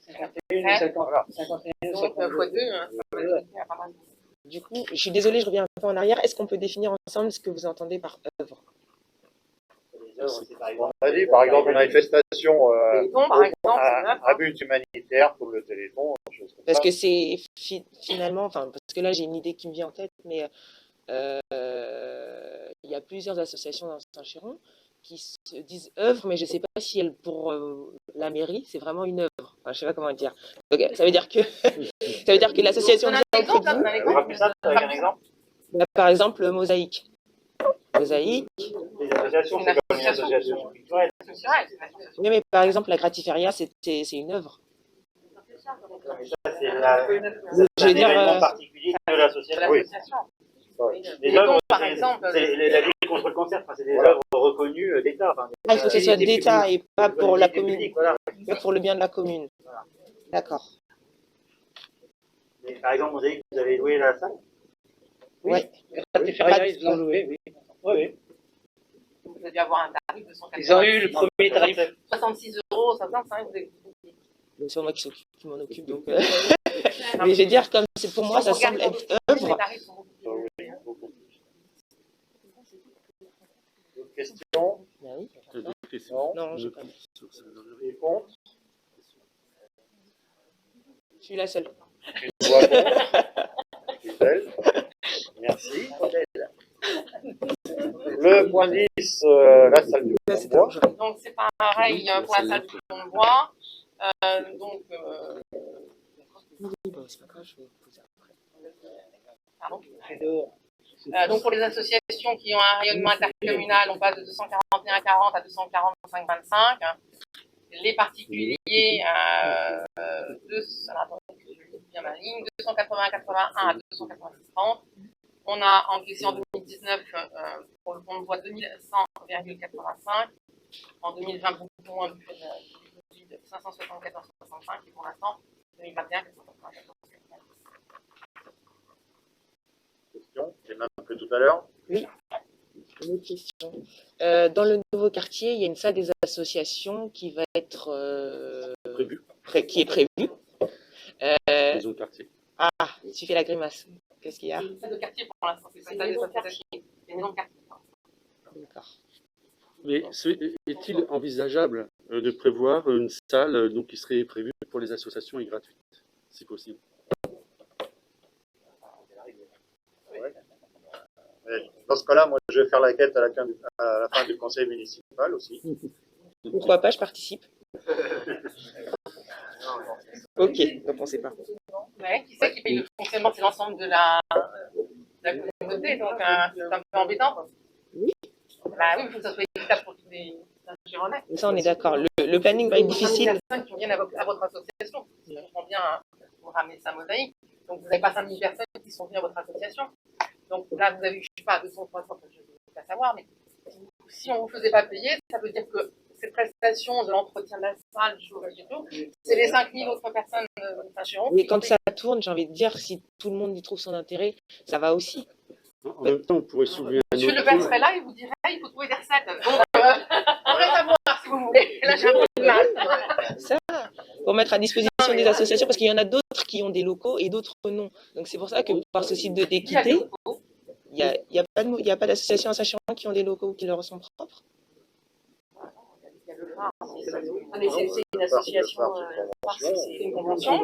Speaker 9: 51,
Speaker 5: Donc, fois 2, hein, ça va être pas mal.
Speaker 3: Du coup, je suis désolée, je reviens un peu en arrière. Est-ce qu'on peut définir ensemble ce que vous entendez par œuvre?
Speaker 8: Les œuvres, c'est par exemple.
Speaker 1: On a dit, par exemple, une manifestation
Speaker 5: Téléthon, par exemple, c'est neuf,
Speaker 1: à but humanitaire, comme le Téléthon, des choses comme
Speaker 3: Parce
Speaker 1: ça.
Speaker 3: que c'est finalement, enfin, parce que là j'ai une idée qui me vient en tête, mais il y a plusieurs associations dans Saint-Chéron qui se disent œuvre, mais je ne sais pas si elles, pour la mairie, c'est vraiment une œuvre. Enfin, je ne sais pas comment dire. Donc, ça veut dire que l'association
Speaker 5: On a un exemple, là, on a un
Speaker 8: On va plus simple avec un exemple.
Speaker 3: par exemple, Mosaïque. Mosaïque.
Speaker 8: Les associations, c'est comme une association culturelle.
Speaker 3: Oui, mais par exemple, la Gratiféria, c'est une œuvre.
Speaker 8: Mais ça, c'est
Speaker 3: Je veux
Speaker 8: un
Speaker 3: dire,
Speaker 8: événement particulier de l'association. Oui. Les œuvres,
Speaker 5: par exemple,
Speaker 8: c'est la lutte contre le cancer. Enfin, c'est des œuvres reconnues d'État. Enfin,
Speaker 3: il faut que ce soit d'État et pas pour la
Speaker 8: public,
Speaker 3: commune,
Speaker 8: voilà.
Speaker 3: pas pour le bien de la commune. D'accord.
Speaker 8: Mais, par exemple, vous avez loué la salle.
Speaker 3: Oui.
Speaker 9: Ils ont loué, oui. Oui.
Speaker 5: vous avez dû avoir un tarif de 180.
Speaker 9: Ils ont eu le premier tarif.
Speaker 5: 66 €, ça va, vous avez
Speaker 3: C'est moi qui m'en occupe, donc. Mais je vais dire, comme c'est pour moi, ça semble être œuvre.
Speaker 5: Les tarifs sont beaucoup plus.
Speaker 1: D'autres questions?
Speaker 3: Ben oui.
Speaker 2: D'autres questions?
Speaker 3: Non, je pas.
Speaker 1: Qui est contre?
Speaker 3: Je suis la seule.
Speaker 1: Une voix contre? Gisèle. Merci. Le point 10, la salle du bois.
Speaker 5: Donc c'est pareil pour la salle du bois. Donc,
Speaker 3: C'est pas grave, je vais poser après.
Speaker 5: pardon. Donc pour les associations qui ont un rayonnement intercommunal, on passe de 241,40 à 245,25. Les particuliers, alors, attendez, je lis bien ma ligne, 280,81 à 290,30. On a encaissé en 2019 pour le compte de bois 2100,85. En 2020, beaucoup moins du fait de 574,65. Et pour l'instant, 2021, 494,85.
Speaker 1: Question, les mêmes que tout à l'heure.
Speaker 3: Oui. Une autre question. Dans le nouveau quartier, il y a une salle des associations qui va être qui est prévue.
Speaker 2: Maison de quartier.
Speaker 3: Ah, tu fais la grimace. Qu'est-ce qu'il y a?
Speaker 5: C'est une salle de quartier pour l'instant, c'est pas une salle des associations. C'est une maison de quartier.
Speaker 3: D'accord.
Speaker 2: Mais est-il envisageable de prévoir une salle donc, qui serait prévue pour les associations et gratuite, si possible?
Speaker 1: Dans ce cas-là, moi, je vais faire la quête à la fin du conseil municipal aussi.
Speaker 3: Pourquoi pas, je participe. Ok, ne pensez pas.
Speaker 5: Ouais, qui c'est qui paye le fonctionnement? C'est l'ensemble de la communauté, donc c'est un peu embêtant. Quoi.
Speaker 3: Oui.
Speaker 5: Bah oui, il faut que ça soit équitable pour tous les Girondins.
Speaker 3: Ça, on est d'accord. Le planning va être difficile.
Speaker 5: Il y a 50 personnes qui viennent à votre association. Si je comprends bien, vous ramenez ça à Mosaïque. Donc vous n'avez pas 5000 personnes qui sont venues à votre association. Donc là, vous avez eu, je ne sais pas, 200, 300, je ne veux pas savoir, mais si on ne vous faisait pas payer, ça veut dire que ces prestations de l'entretien de la salle, chauffage et tout, c'est les 5000 autres personnes de Saint-Chéron.
Speaker 3: Mais quand ça tourne, j'ai envie de dire, si tout le monde y trouve son intérêt, ça va aussi.
Speaker 2: En même temps, on pourrait soulever un
Speaker 5: Monsieur
Speaker 2: autre
Speaker 5: Le Père
Speaker 2: point.
Speaker 5: serait là, il vous dirait, il faut trouver des recettes. Donc, on reste à voir si vous voulez. Là, j'ai un peu de mal.
Speaker 3: Ça, pour mettre à disposition des associations, parce qu'il y en a d'autres qui ont des locaux et d'autres non. Donc c'est pour ça que par ce site d'équité, il n'y a pas d'association à Saint-Chéron qui ont des locaux qui leur sont propres.
Speaker 5: Mais c'est une association, c'est une convention,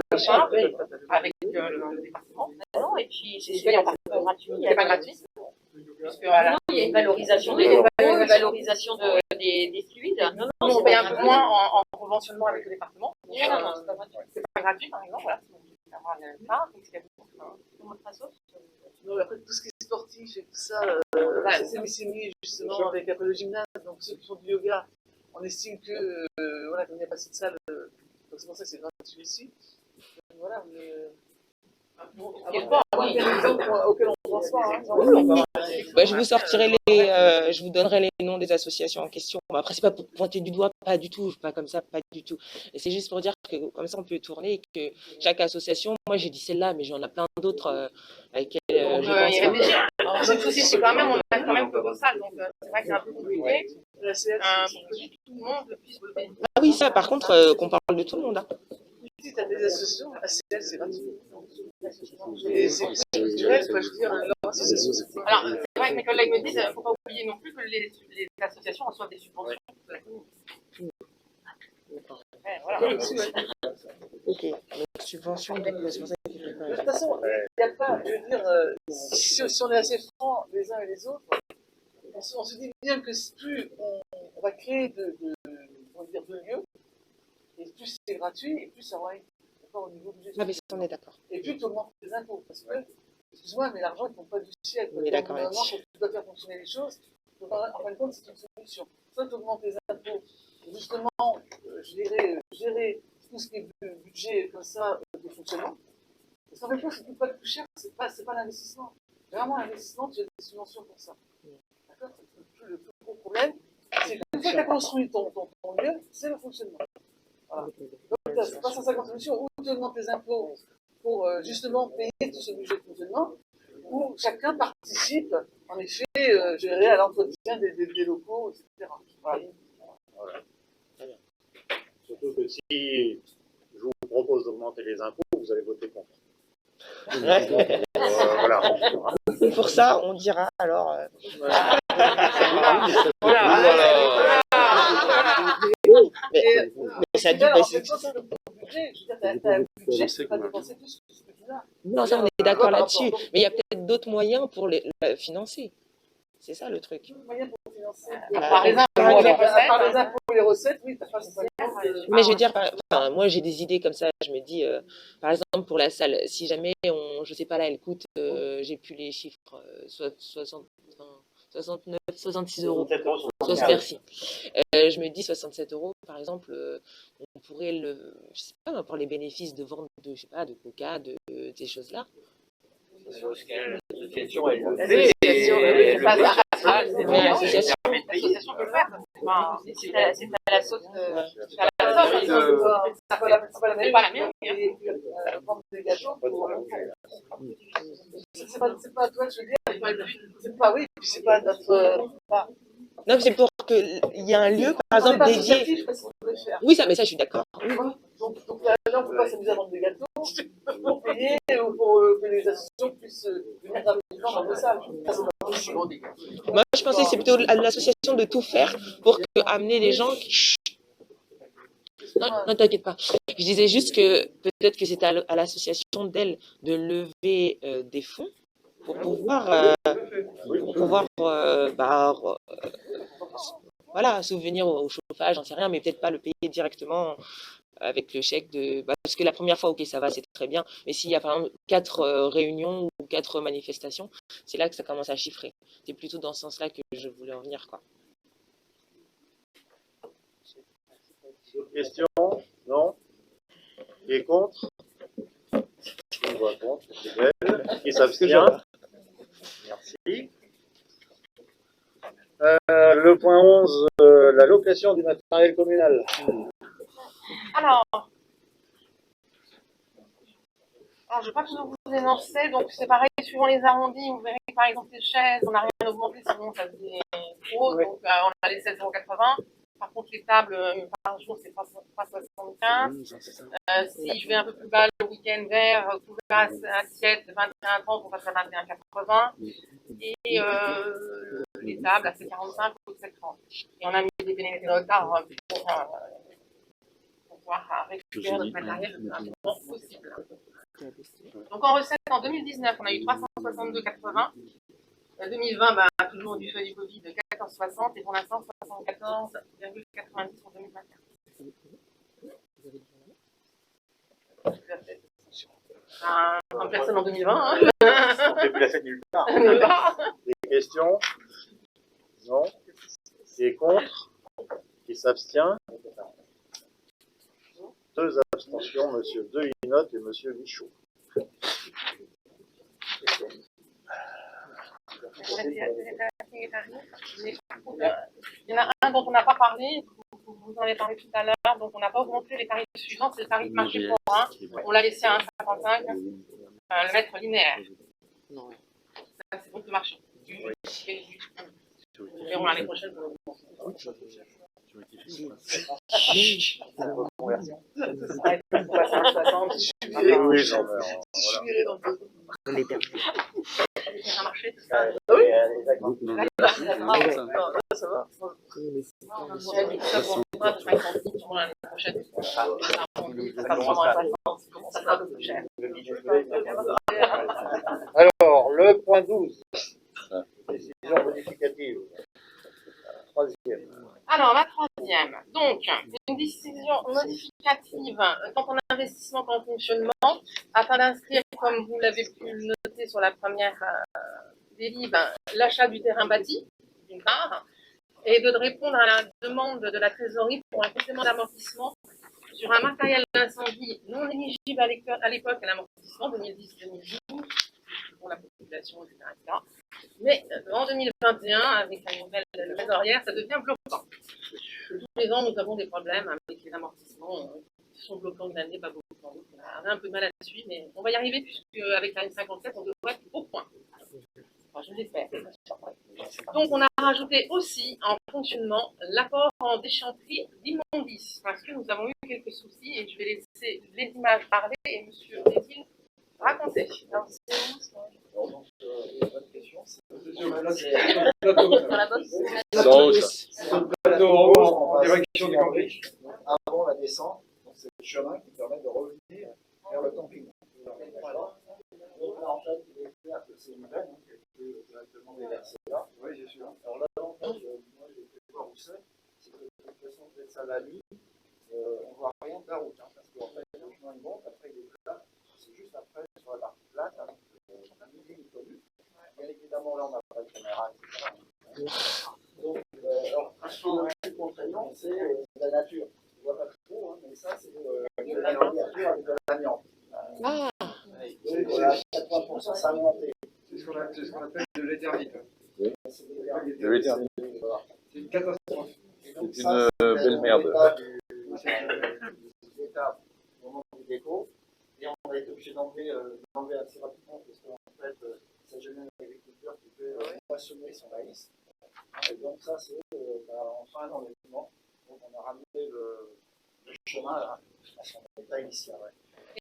Speaker 5: avec le département. Non, et puis c'est payant, gratuit. C'est pas gratuit. puisque à la
Speaker 4: Non, il y a une valorisation des locaux, une valorisation des fluides. Non,
Speaker 5: nous, on paye un peu moins en conventionnement avec le département. C'est pas gratuit, par exemple. Voilà, si vous voulez savoir ça.
Speaker 10: Non, après, tout ce qui est sportif et tout ça, c'est mis justement avec après le gymnase. Donc, ceux qui font du yoga, on estime que, voilà, qu'on n'y a pas cette salle, donc c'est pour ça que c'est gratuit ici. Voilà, mais. Un exemple auquel on pense pas.
Speaker 3: Bah, je vous donnerai les noms des associations en question. Bon, après, c'est pas pour pointer du doigt, pas du tout, pas comme ça, pas du tout. Et c'est juste pour dire que comme ça, on peut tourner et que chaque association, moi j'ai dit celle-là, mais j'en ai plein d'autres avec lesquelles je pense pas.
Speaker 5: Alors, le souci, c'est quand même, on a quand même peu de salles, donc c'est vrai que c'est un peu compliqué pour que tout le monde puisse voter.
Speaker 3: Ah oui, ça, par contre, qu'on parle de tout le monde. Hein.
Speaker 10: Si tu as des associations, ACL, c'est gratuit. Et c'est culturel, quoi, je veux dire, leur association, c'est pas.
Speaker 5: Alors, c'est vrai que mes collègues me disent, il ne faut pas oublier non plus que les associations reçoivent des subventions de la commune. Ouais, voilà.
Speaker 3: Ok, donc subvention, c'est pour ça qu'il fait
Speaker 10: De toute façon, il n'y a pas, je veux dire, si on est assez francs les uns et les autres, on se dit bien que plus on va créer de lieux, et plus c'est gratuit, et plus ça va être au niveau budgétaire.
Speaker 3: Ah, mais ça, on est d'accord.
Speaker 10: Et plus tu augmentes tes impôts. Parce que, excuse-moi, mais l'argent ne tombe pas du ciel.
Speaker 3: On est d'accord
Speaker 10: Normalement,
Speaker 3: là-dessus.
Speaker 10: quand tu dois faire fonctionner les choses, en fin de compte, c'est une solution. Soit tu augmentes tes impôts, et justement, je dirais, gérer tout ce qui est budget comme ça de fonctionnement. Parce qu'en fait, ce qui ne coûte pas le plus cher, c'est pas l'investissement. Vraiment, l'investissement, tu as des subventions pour ça. D'accord? Le plus gros problème, c'est qu'une fois que tu as construit ton lieu, c'est le fonctionnement. Voilà. Donc, c'est pas 150 solutions où tu augmentes tes impôts pour justement payer tout ce budget de fonctionnement, où chacun participe, en effet, je dirais, à l'entretien des locaux, etc. Voilà.
Speaker 1: Voilà. Surtout que si je vous propose d'augmenter les impôts, vous allez voter contre. Voilà.
Speaker 3: Et pour ça, on dira alors. Mais ça dure. Non, ça, on est d'accord là-dessus. Mais il y a peut-être d'autres moyens pour les financer. C'est ça le truc.
Speaker 5: Par les
Speaker 10: impôts et les recettes, oui, tu as
Speaker 3: mais je veux dire, enfin, moi j'ai des idées comme ça. Je me dis, par exemple, pour la salle, si jamais je sais pas là, elle coûte, j'ai plus les chiffres, 69, 66 euros. Merci. Je me dis 67 euros, par exemple, on pourrait je sais pas, pour les bénéfices de vente de, je sais pas, de coca, de ces choses-là.
Speaker 8: L'association est
Speaker 5: l'association peut le faire. C'est à la sauce. C'est pas la mienne.
Speaker 10: C'est pas toi, je veux dire. C'est pas, oui, puis c'est pas notre.
Speaker 3: Non, c'est pour qu'il y ait un lieu, par exemple, dédié. Oui, ça, mais ça, je suis d'accord.
Speaker 10: Donc là, on ne peut pas s'amuser à vendre des gâteaux pour payer ou pour que les associations puissent venir rapidement dans nos salles.
Speaker 3: Moi, je pensais que c'est plutôt à l'association de tout faire pour amener les gens. Non, t'inquiète pas. Je disais juste que peut-être que c'était à l'association d'elle de lever des fonds pour pouvoir, voilà, subvenir au chauffage, j'en sais rien, mais peut-être pas le payer directement avec le chèque de. Parce que la première fois, ok, ça va, c'est très bien. Mais s'il y a par exemple 4 réunions ou 4 manifestations, c'est là que ça commence à chiffrer. C'est plutôt dans ce sens-là que je voulais en venir, quoi.
Speaker 1: D'autres questions? Non? Qui est contre? Une voix contre, c'est belle. Qui s'abstient? Merci. Le point 11, la location du matériel communal.
Speaker 5: Alors, je ne vais pas tout vous énoncer, donc c'est pareil, suivant les arrondis, vous verrez que par exemple les chaises, on n'a rien augmenté, sinon ça faisait trop, donc on a les 7,80 €. Par contre, les tables par jour, c'est 3,75 €. Si je vais un peu plus bas, le week-end vert, couvert assiette, 21,30 €, on passe à 21,80 €. Et les tables, à 7,45 € ou 7,30 €. Et on a mis des pénalités de retard pour pouvoir récupérer notre matériel le plus rapidement possible. Donc en recette, en 2019, on a eu 362,80 €. En 2020, toujours du fait du Covid de 14,60 et pour l'instant 74,90 pour 2021. Comme personne en 2020. Hein.
Speaker 8: On fait plus la fête nulle part.
Speaker 1: Des questions? Non? Qui est contre? Qui s'abstient? 2 abstentions, monsieur Delinotte et monsieur Michaud.
Speaker 5: Il y en a un dont on n'a pas parlé, vous en avez parlé tout à l'heure, donc on n'a pas augmenté les tarifs suivants, c'est le tarif marché pour 1, on l'a laissé à 1,55, le mètre linéaire. Ça, c'est donc le marché. Nous verrons l'année prochaine pour l'augmenter.
Speaker 1: Oui, j'en meurs.
Speaker 5: C'est un marché, c'est ça.
Speaker 8: Oui.
Speaker 10: Ça va.
Speaker 5: L'année prochaine.
Speaker 1: Alors, le point 12. Décision modificative. Troisième.
Speaker 5: Alors, la troisième. Donc, une décision modificative tant en investissement qu'en fonctionnement, afin d'inscrire, comme vous l'avez pu le noter sur la première délib, l'achat du terrain bâti, d'une part, et de répondre à la demande de la trésorerie pour un complément d'amortissement sur un matériel d'incendie non éligible à l'époque à l'amortissement 2010-2012 pour la population, etc., etc. Mais en 2021, avec la nouvelle trésorière, ça devient bloquant. Tous les ans, nous avons des problèmes avec les amortissements qui sont bloquants de l'année, pas beaucoup. On a un peu de mal à suivre, mais on va y arriver puisque avec la N57, on devrait être au point. Enfin, je l'espère. Donc, on a rajouté aussi en fonctionnement l'apport en déchanterie d'immondices, parce que nous avons eu quelques soucis et je vais laisser les images parler et M. Détil raconter. Alors, c'est où ça?
Speaker 6: Bonne question.
Speaker 4: Sur la bosse.
Speaker 6: C'est le plateau en haut en direction du camping.
Speaker 10: Avant la descente, c'est le chemin qui permet de revenir vers le camping. Donc là, en fait, il est clair que c'est une veine qui peut directement déverser là.
Speaker 6: Oui, c'est sûr.
Speaker 10: Alors là, en fait, moi, j'ai fait voir où c'est que de toute façon, peut-être ça la nuit, on ne voit rien de la route. Hein, parce qu'en fait, le chemin il monte, après il est plat. C'est juste après, sur la partie plate, avec une ligne connue. Bien évidemment, là, on n'a pas de caméra, etc. Donc, alors, ce qui est le plus contraignant, c'est la nature. On ne voit pas trop, hein, mais ça, c'est la couverture avec de l'amiante. Donc, à 80%, ça a monté.
Speaker 6: C'est ce qu'on appelle de l'éternité.
Speaker 10: C'est
Speaker 6: De l'éternité. C'est une catastrophe.
Speaker 10: C'est une
Speaker 1: belle merde.
Speaker 10: L'état au moment du déco. Et on a été obligé d'enlever assez rapidement parce qu'en fait, ça gênait l'agriculteur qui peut moissonner son maïs. Et donc ça, c'est enfin l'enlèvement. Donc on a ramené le chemin à son état initial. Ouais.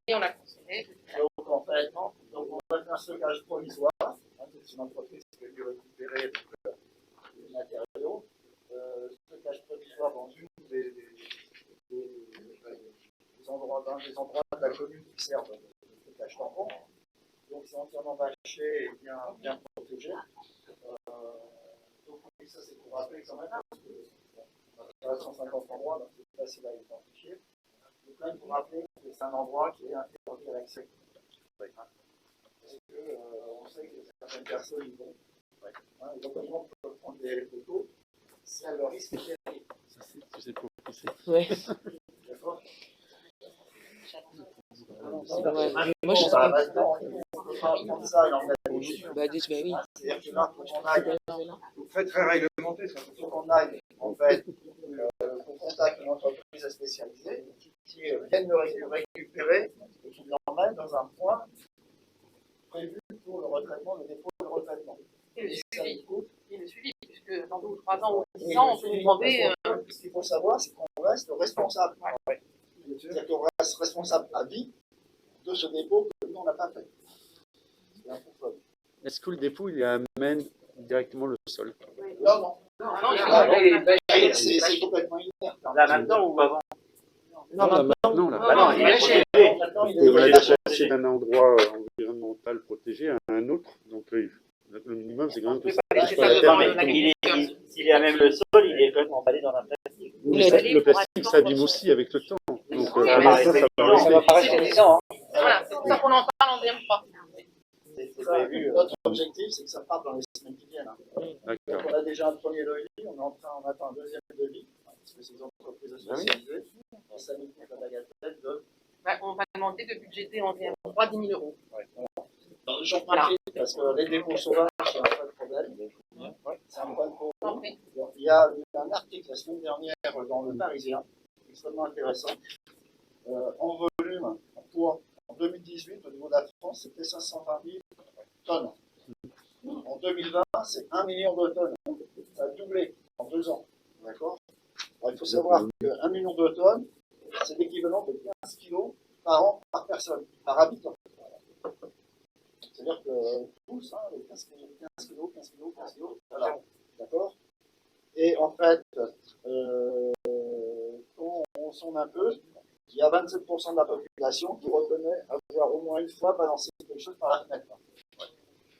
Speaker 5: Et on l'a considéré.
Speaker 10: Donc en fait, donc on va faire un stockage provisoire. C'est une entreprise qui a dû récupérer les matériaux. Stockage provisoire dans une des endroits de la commune qui servent de stockage tampon. Donc c'est entièrement bâché et bien protégé. Donc ça c'est pour rappeler quand même, parce qu'on a 150 endroits, donc c'est facile à identifier. Donc là il faut rappeler que c'est un endroit qui est interdit à l'accès. Parce que on sait que certaines personnes y vont. Donc on peut prendre des photos, c'est le risque est terrible.
Speaker 2: C'est pour pousser.
Speaker 3: Ouais.
Speaker 10: D'accord.
Speaker 3: Moi, je suis
Speaker 10: ça maintenant, on peut pas prendre ça et en mettre
Speaker 3: bah, oui.
Speaker 10: c'est-à-dire que là, faut qu'on aille,
Speaker 6: Très très réglementé, ça.
Speaker 10: faut qu'on aille en fait au contact d'une entreprise spécialisée qui vienne le récupérer et qui l'emmène dans un point prévu pour le retraitement, le dépôt de retraitement.
Speaker 5: Et le suivi, puisque dans 2 ou 3 ans ou 10 ans, on peut nous demander.
Speaker 10: Ce qu'il faut savoir, c'est qu'on reste responsable. C'est-à-dire qu'on reste responsable à vie de ce dépôt que nous, on n'a pas fait. C'est un pourquoi.
Speaker 2: Est-ce que le dépôt, il amène directement le sol?
Speaker 10: Non. C'est complètement inerte.
Speaker 8: Là maintenant ou avant?
Speaker 2: Non, maintenant, là.
Speaker 8: Bah non, il est bâché.
Speaker 10: Maintenant, il
Speaker 2: On va
Speaker 10: est
Speaker 2: passer d'un endroit environnemental protégé à un autre. Donc, le minimum, c'est quand même que ça
Speaker 5: laisser ça devant l'agriculteur.
Speaker 8: S'il est à même le sol, il est quand même emballé dans un plastique.
Speaker 2: Le plastique s'abîme aussi avec le temps. Donc,
Speaker 5: Oui,
Speaker 9: Ça va apparaître sur 10 ans.
Speaker 5: Voilà, c'est pour ça qu'on en parle en DM3.
Speaker 8: C'est prévu.
Speaker 10: Notre objectif, c'est que ça parte dans les semaines qui viennent.
Speaker 2: D'accord.
Speaker 10: Donc, on a déjà un premier devis, on est en train d'en attendre un deuxième devis, parce que c'est des entreprises spécialisées. Et ça nous coûte la bagatelle de.
Speaker 5: On va demander de budgéter en DM3 10 000 €.
Speaker 10: J'en profite parce que les dépôts sauvages, c'est un vrai problème. C'est un problème pour nous. Il y a eu un article la semaine dernière dans Le Parisien, extrêmement intéressant. En volume, en poids, en 2018, au niveau de la France, c'était 520 000 tonnes. En 2020, c'est 1 million de tonnes. Ça a doublé en 2 ans. D'accord. Il faut savoir que 1 million de tonnes, c'est l'équivalent de 15 kilos par an, par personne, par habitant. C'est-à-dire que tous, 15 kilos, voilà. D'accord. Et en fait, quand on sonde un peu, il y a 27% de la population qui reconnaît avoir au moins une fois balancé quelque chose par la fenêtre.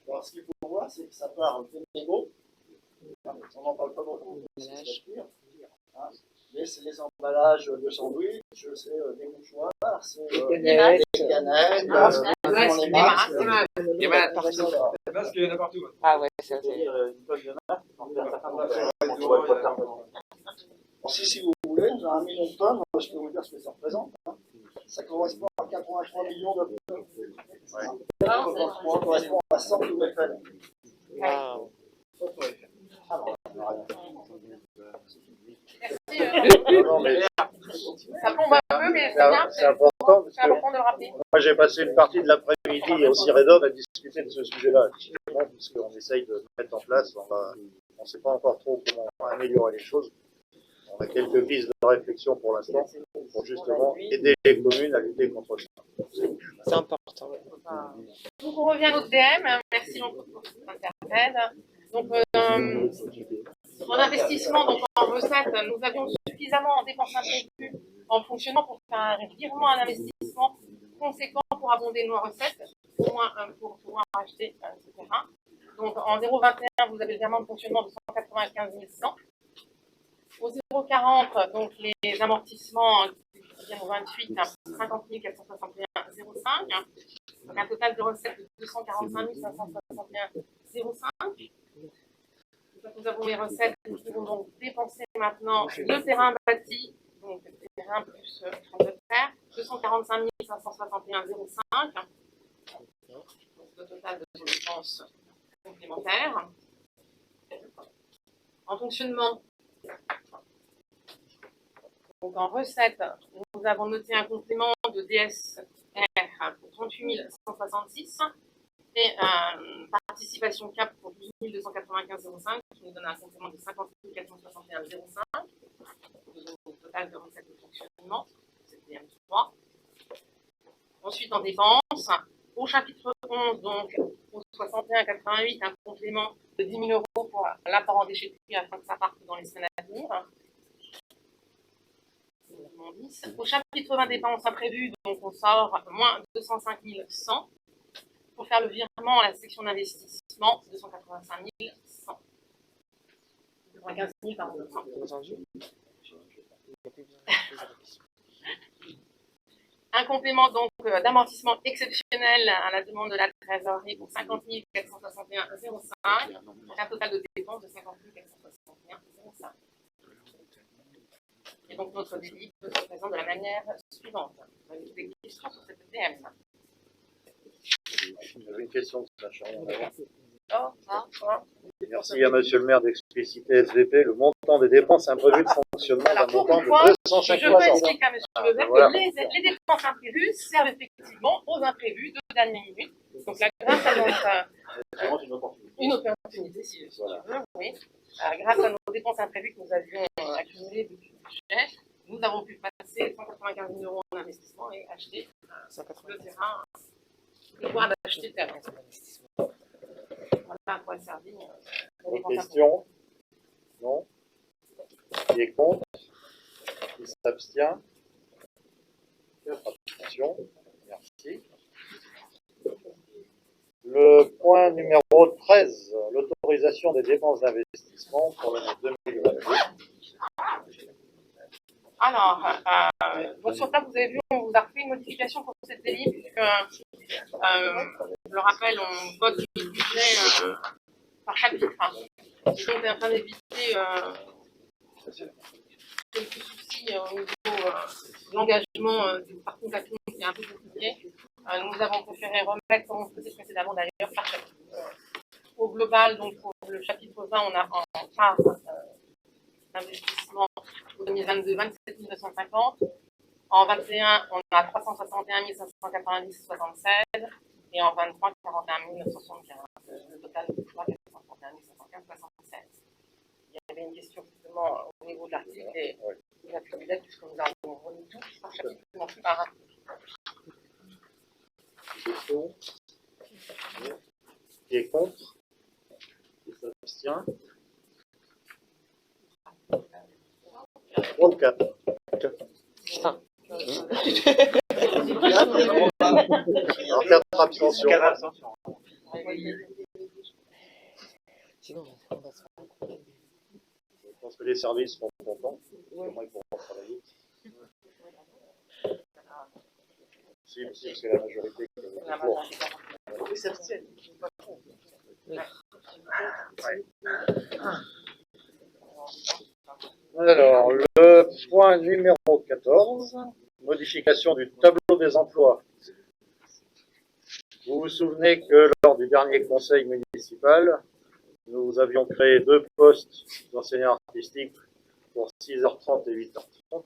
Speaker 10: Alors, ce qu'il faut voir, c'est que ça part des mégots. On n'en parle pas beaucoup, c'est pire. Mais c'est les emballages de sandwich, c'est des mouchoirs, c'est des canettes,
Speaker 5: Les masques, il y en a partout.
Speaker 3: Ah ouais, c'est
Speaker 8: Une tonne de masque, en fait, un certain nombre
Speaker 10: Si vous voulez, j'ai 1 million de tonnes, je peux vous dire ce que ça représente. Ça correspond à 83 millions de tonnes. Ça correspond à 100 nouvelles tonnes.
Speaker 1: Non, mais
Speaker 5: Ça plombe un peu, mais c'est bien.
Speaker 1: c'est important parce
Speaker 5: C'est
Speaker 1: que
Speaker 5: important de le rappeler.
Speaker 1: moi j'ai passé une partie de l'après-midi au Ciredom à discuter de ce sujet-là, justement, puisqu'on essaye de mettre en place, on ne sait pas encore trop comment améliorer les choses. On a quelques pistes de réflexion pour l'instant, pour justement aider les communes à lutter contre ça.
Speaker 3: C'est important.
Speaker 5: Donc on revient à notre DM. Merci Jean-Claude pour cet interpelle. Donc en investissement, donc en recettes, nous avions suffisamment en dépenses imprévues en fonctionnement pour faire un virement à l'investissement conséquent pour abonder nos recettes, au moins pour pouvoir acheter ce terrain. Donc en 0,21, vous avez le virement de fonctionnement de 195 100. Au 0,40, donc les amortissements qui viennent au 28, 50 461,05. Donc un total de recettes de 245 561,05. Nous avons les recettes, nous pouvons donc dépenser maintenant le terrain bâti, donc le terrain plus le terre, 245 561,05. Le total de dépenses complémentaires. En fonctionnement, donc en recette, nous avons noté un complément de DSR pour 38 166 et participation CAP pour 12 295,05 qui nous donne un complément de 50 461,05. Au total de recettes de fonctionnement, c'est DM3. Ensuite, en dépenses, au chapitre 11, donc au 61,88, un complément de 10 000 € pour l'apport en déchetterie afin que ça parte dans les semaines à venir. Au chapitre 20 dépenses imprévues, donc on sort moins 205 100 pour faire le virement à la section d'investissement 285 100. 95 000 par an. Un complément donc d'amortissement exceptionnel à la demande de la trésorerie pour 50 461,05, donc un total de dépenses de 50 461,05. Et donc notre débit peut se présenter de la manière suivante. On a des questions sur cette DM.
Speaker 1: J'avais une question, ça change rien.
Speaker 5: Merci
Speaker 1: Merci à monsieur le maire d'expliciter SVP le montant des dépenses imprévues de fonctionnement d'un montant de 250
Speaker 5: je peux expliquer à monsieur Levert que les dépenses imprévues servent effectivement aux imprévus de dernière minute. Donc là, grâce à notre une opportunité, si tu veux, oui. Grâce à nos dépenses imprévues que nous avions accumulées depuis le budget, nous avons pu passer 195 000 € en investissement et acheter le terrain, pouvoir d'acheter le terrain. Voilà à quoi servir.
Speaker 1: Autre question? Non? Qui est contre? Qui s'abstient? Abstention. Merci. Le point numéro 13, l'autorisation autorisation des dépenses d'investissement pour l'année 2022.
Speaker 5: Alors, bon, sur table, vous avez vu, on vous a refait une modification pour cette délit, puisque, je le rappelle, on vote le budget par chapitre. Et donc, on est en train d'éviter quelques soucis au niveau de l'engagement du parcours d'accueil qui est un peu compliqué. Nous avons préféré remettre, comme on faisait précédemment d'ailleurs, par chapitre. Au global, donc pour le chapitre 20, on a en part d'investissement pour 2022 27 950. En 21, on a 361 590,76 et en 23, 41 975. Le total de 461 575,76. Il y avait une question justement au niveau de l'article et de la publiette, puisque nous avons remis tout par chapitre, non plus par un.
Speaker 1: Question. Qui est contre? Qui s'abstient? 34. Alors, 4 abstentions.
Speaker 3: Sinon, on va se faire.
Speaker 1: Je pense que les services seront contents. Comment ils pourront travailler. Si, parce que la majorité est pour.
Speaker 10: Ils s'abstiennent.
Speaker 1: Alors, le point numéro 14, modification du tableau des emplois. Vous vous souvenez que lors du dernier conseil municipal, nous avions créé 2 postes d'enseignants artistiques pour 6h30 et 8h30.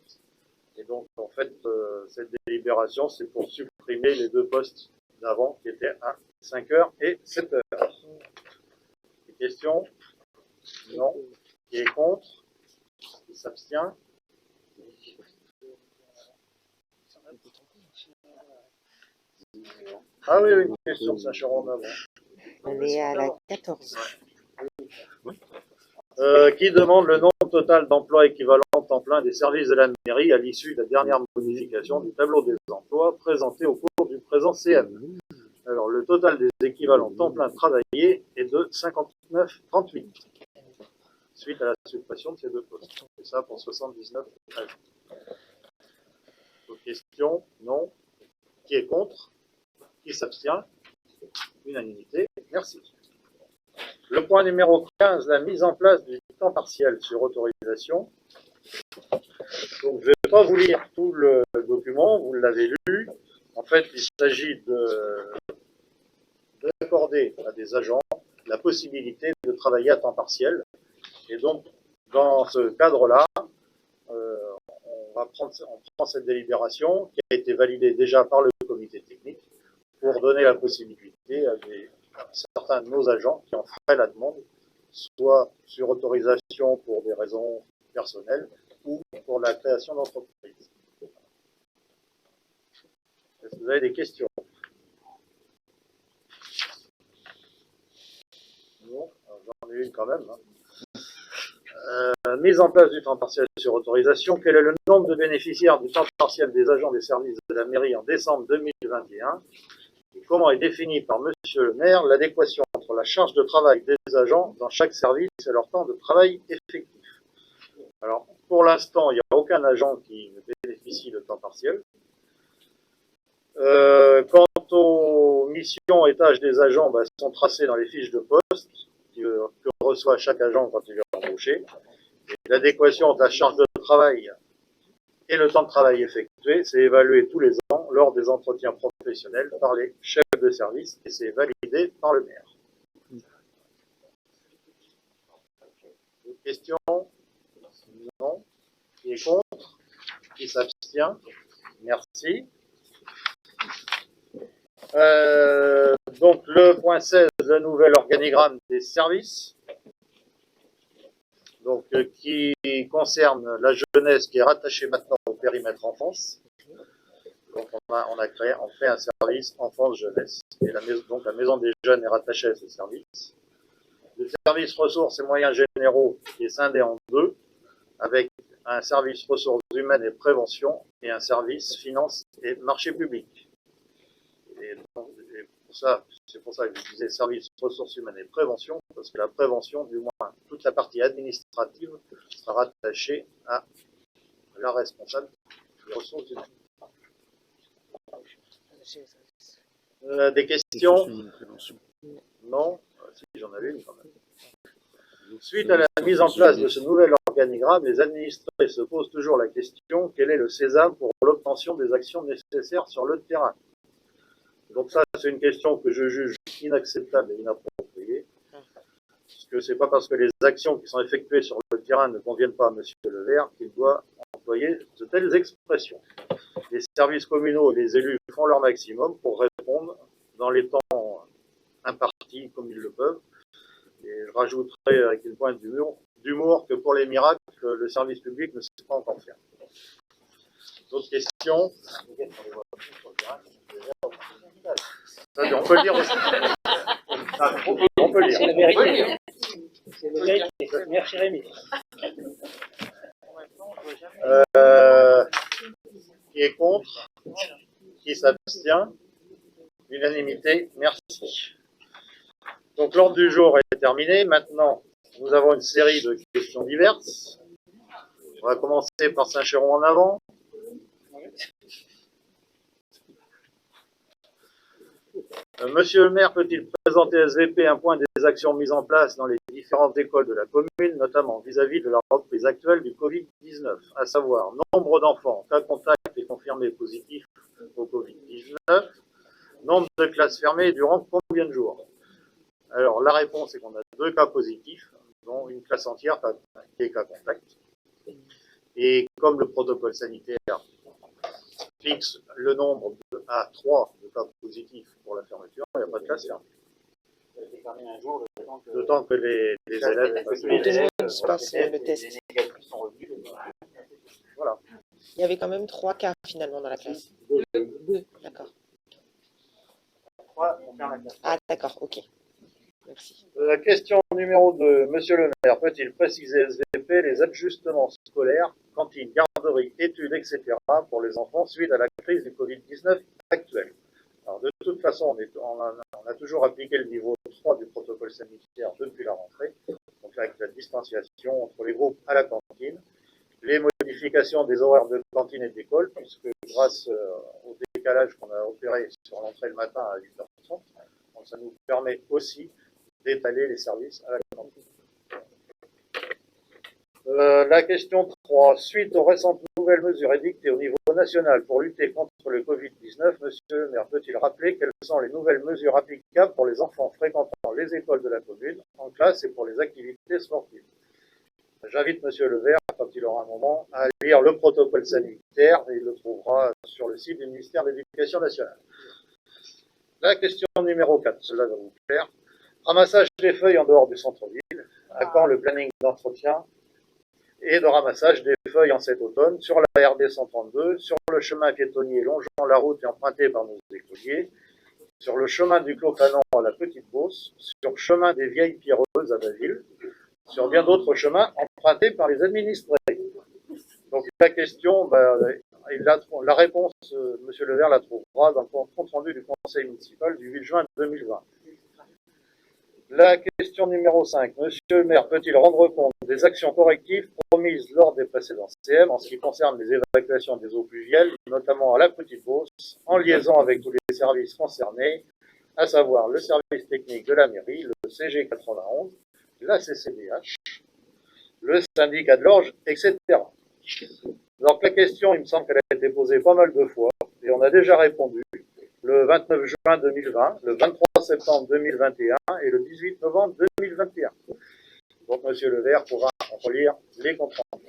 Speaker 1: Et donc, en fait, cette délibération, c'est pour supprimer les 2 postes d'avant qui étaient à 5h et 7h. Des questions? Non. Qui est contre? Qui s'abstient? Ah oui, une question de Saint-Cheron avant.
Speaker 11: On est à la 14.
Speaker 1: Qui demande le nombre total d'emplois équivalents temps plein des services de la mairie à l'issue de la dernière modification du tableau des emplois présenté au cours du présent CM. Alors, le total des équivalents temps plein travaillés est de 59,38 suite à la suppression de ces 2 postes. Et ça pour 79 agents. D'autres questions? Non. Qui est contre? Qui s'abstient? Unanimité. Merci. Le point numéro 15, la mise en place du temps partiel sur autorisation. Donc, je ne vais pas vous lire tout le document, vous l'avez lu. En fait, il s'agit d'accorder à des agents la possibilité de travailler à temps partiel. Et donc, dans ce cadre-là, on prend cette délibération qui a été validée déjà par le comité technique pour donner la possibilité à certains de nos agents qui en feraient la demande, soit sur autorisation pour des raisons personnelles ou pour la création d'entreprise. Est-ce que vous avez des questions? Non, j'en ai une quand même. Mise en place du temps partiel sur autorisation. Quel est le nombre de bénéficiaires du temps partiel des agents des services de la mairie en décembre 2021? Et comment est définie par Monsieur le maire l'adéquation entre la charge de travail des agents dans chaque service et leur temps de travail effectif? Alors, pour l'instant, il n'y a aucun agent qui ne bénéficie de temps partiel. Quant aux missions et tâches des agents, sont tracées dans les fiches de poste que reçoit chaque agent quand il est embauché. L'adéquation entre la charge de travail et le temps de travail effectué, c'est évalué tous les ans lors des entretiens professionnels par les chefs de service et c'est validé par le maire. D'autres questions? Non. Qui est contre? Qui s'abstient? Merci. Donc le point 16, le nouvel organigramme des services. Donc, qui concerne la jeunesse qui est rattachée maintenant au périmètre enfance. Donc, on fait un service enfance-jeunesse. Et la maison des jeunes est rattachée à ce service. Le service ressources et moyens généraux qui est scindé en 2, avec un service ressources humaines et prévention et un service finances et marché public. Et c'est pour ça que je disais service ressources humaines et prévention, parce que la prévention, du moins toute la partie administrative, sera rattachée à la responsable des ressources humaines. Des questions? Non? Si, j'en avais une quand même. Suite à la mise en place de ce nouvel organigramme, les administrés se posent toujours la question: quel est le sésame pour l'obtention des actions nécessaires sur le terrain? Donc ça, c'est une question que je juge inacceptable et inappropriée, parce que c'est pas parce que les actions qui sont effectuées sur le terrain ne conviennent pas à M. Levert qu'il doit employer de telles expressions. Les services communaux et les élus font leur maximum pour répondre dans les temps impartis comme ils le peuvent. Et je rajouterai avec une pointe d'humour que pour les miracles, le service public ne sait pas encore faire. D'autres questions? On peut le dire aussi. On peut le dire.
Speaker 9: C'est la vérité. C'est la vérité. Merci Rémi.
Speaker 1: Qui est contre? Qui s'abstient? L'unanimité, merci. Donc l'ordre du jour est terminé. Maintenant, nous avons une série de questions diverses. On va commencer par Saint-Chéron en avant. Monsieur le maire peut-il présenter SVP un point des actions mises en place dans les différentes écoles de la commune, notamment vis-à-vis de la reprise actuelle du Covid-19, à savoir nombre d'enfants cas contact et confirmés positifs au Covid-19, nombre de classes fermées durant combien de jours? Alors la réponse est qu'on a 2 cas positifs, dont une classe entière qui est cas contact. Et comme le protocole sanitaire fixe le nombre à 3 de cas positifs pour la fermeture, il n'y a pas de classe fermée. Le temps que les élèves
Speaker 3: passent le test.
Speaker 1: Voilà.
Speaker 3: Il y avait quand même 3 cas finalement dans la classe. 2, d'accord. Ah d'accord, ok. Merci.
Speaker 1: La question numéro 2. Monsieur le maire peut-il préciser SVP les ajustements scolaires, cantines, garderies, études, etc. pour les enfants suite à la crise du Covid-19 actuelle? Alors, de toute façon, on a toujours appliqué le niveau 3 du protocole sanitaire depuis la rentrée, donc avec la distanciation entre les groupes à la cantine, les modifications des horaires de cantine et d'école, puisque grâce au décalage qu'on a opéré sur l'entrée le matin à 8h30, donc ça nous permet aussi d'étaler les services à la cantine. La question 3. Suite aux récentes nouvelles mesures édictées au niveau national pour lutter contre le Covid-19, monsieur le maire peut-il rappeler quelles sont les nouvelles mesures applicables pour les enfants fréquentant les écoles de la commune, en classe et pour les activités sportives? J'invite monsieur le maire, quand il aura un moment, à lire le protocole sanitaire, et il le trouvera sur le site du ministère de l'Éducation nationale. La question numéro 4, cela va vous plaire. Ramassage des feuilles en dehors du centre-ville. À quand le planning d'entretien et de ramassage des feuilles en cet automne sur la RD 132, sur le chemin piétonnier longeant la route et emprunté par nos écoliers, sur le chemin du Clos Fanon à la Petite Beauce, sur le chemin des Vieilles Pierreuses à Baville, sur bien d'autres chemins empruntés par les administrés. Donc la question, la réponse, monsieur le maire la trouvera dans le compte rendu du conseil municipal du 8 juin 2020. La question numéro 5. Monsieur le maire peut-il rendre compte des actions correctives promises lors des précédents CM en ce qui concerne les évacuations des eaux pluviales, notamment à la Petite Beauce, en liaison avec tous les services concernés, à savoir le service technique de la mairie, le CG 91, la CCDH, le syndicat de l'Orge, etc. Donc la question, il me semble qu'elle a été posée pas mal de fois, et on a déjà répondu le 29 juin 2020, le 23 septembre 2021 et le 18 novembre 2021. Donc monsieur le maire pourra relire les comptes rendus.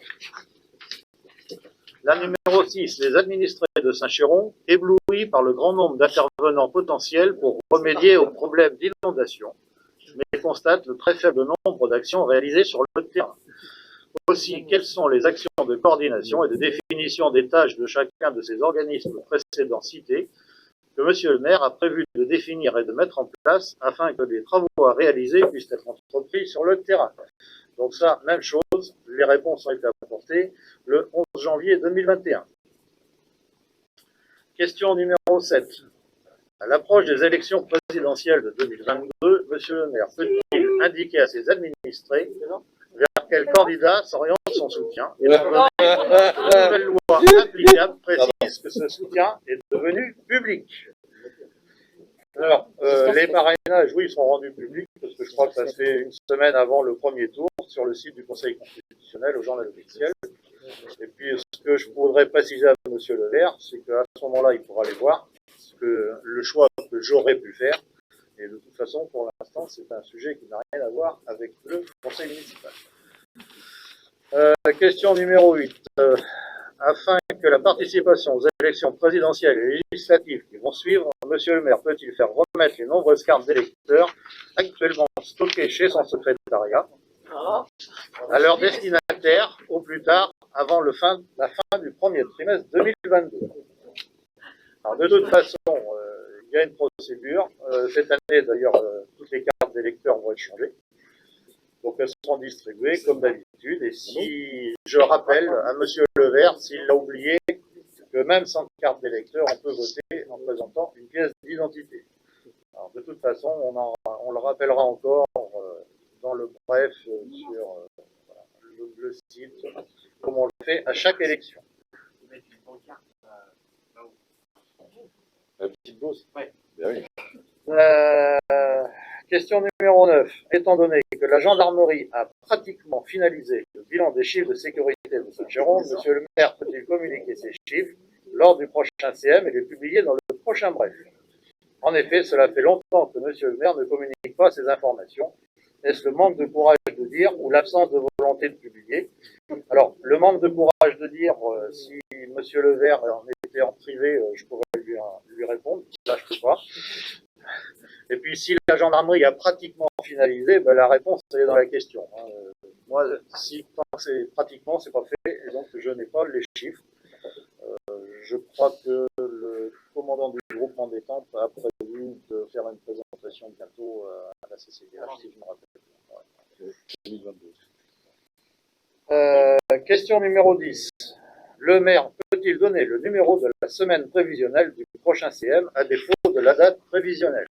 Speaker 1: La numéro 6, les administrés de Saint-Chéron, éblouis par le grand nombre d'intervenants potentiels pour remédier aux problèmes d'inondation, mais constatent le très faible nombre d'actions réalisées sur le terrain. Aussi, quelles sont les actions de coordination et de définition des tâches de chacun de ces organismes précédents cités que monsieur le maire a prévu de définir et de mettre en place afin que les travaux à réaliser puissent être entrepris sur le terrain? Donc ça, même chose, les réponses ont été apportées le 11 janvier 2021. Question numéro 7. À l'approche des élections présidentielles de 2022, monsieur le maire peut-il indiquer à ses administrés vers quel candidat s'oriente son soutien. Et la nouvelle loi applicable précise que ce soutien est devenu public. Alors, les parrainages, oui, ils sont rendus publics, parce que je crois que ça se fait une semaine avant le premier tour sur le site du Conseil constitutionnel, au journal officiel. Et puis, ce que je voudrais préciser à M. Levert, c'est qu'à ce moment-là, il pourra aller voir que le choix que j'aurais pu faire. Et de toute façon, pour l'instant, c'est un sujet qui n'a rien à voir avec le Conseil municipal. Question numéro 8. Afin que la participation aux élections présidentielles et législatives qui vont suivre, M. le maire peut-il faire remettre les nombreuses cartes d'électeurs actuellement stockées chez son secrétariat à leur destinataire au plus tard avant la fin du premier trimestre 2022. Alors, de toute façon, il y a une procédure. Cette année, d'ailleurs, toutes les cartes d'électeurs vont être changées. Donc, elles seront distribuées comme d'habitude. Et si je rappelle à M. Levert, s'il l'a oublié, que même sans carte d'électeur, on peut voter en présentant une pièce d'identité. Alors, de toute façon, on le rappellera encore dans le bref sur le site, comme on le fait à chaque élection.
Speaker 8: La petite bosse.
Speaker 1: Oui. Question numéro 9. Étant donné que la gendarmerie a pratiquement finalisé le bilan des chiffres de sécurité de Saint-Chéron, M. le maire peut-il communiquer ces chiffres lors du prochain CM et les publier dans le prochain bref? En effet, cela fait longtemps que M. le maire ne communique pas ces informations. Est-ce le manque de courage de dire ou l'absence de volonté de publier? Alors, le manque de courage de dire, si M. le maire en était en privé, je pourrais lui répondre. Là, je ne peux pas. Et puis, si la gendarmerie a pratiquement finalisé, ben, la réponse elle est dans la question. Moi, si tant que c'est pratiquement, c'est pas fait, et donc je n'ai pas les chiffres. Je crois que le commandant du groupement des temples a prévu de faire une présentation bientôt à la CCDH, si je me rappelle. Ouais. 2022. Question numéro 10. Le maire peut-il donner le numéro de la semaine prévisionnelle du prochain CM à défaut de la date prévisionnelle?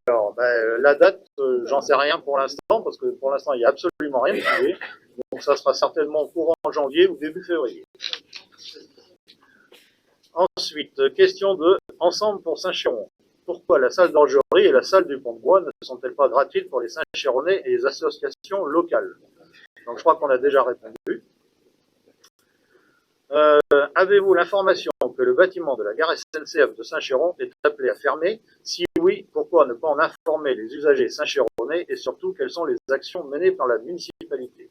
Speaker 1: Alors, la date, j'en sais rien pour l'instant, parce que pour l'instant, il n'y a absolument rien de trouvé. Donc, ça sera certainement courant janvier ou début février. Ensuite, question de Ensemble pour Saint-Chéron. Pourquoi la salle d'Orgerie et la salle du Pont-de-Bois ne sont-elles pas gratuites pour les Saint-Chéronais et les associations locales? Donc, je crois qu'on a déjà répondu. Avez-vous l'information que le bâtiment de la gare SNCF de Saint-Chéron est appelé à fermer? Si oui, pourquoi ne pas en informer les usagers saint-chéronais et surtout quelles sont les actions menées par la municipalité?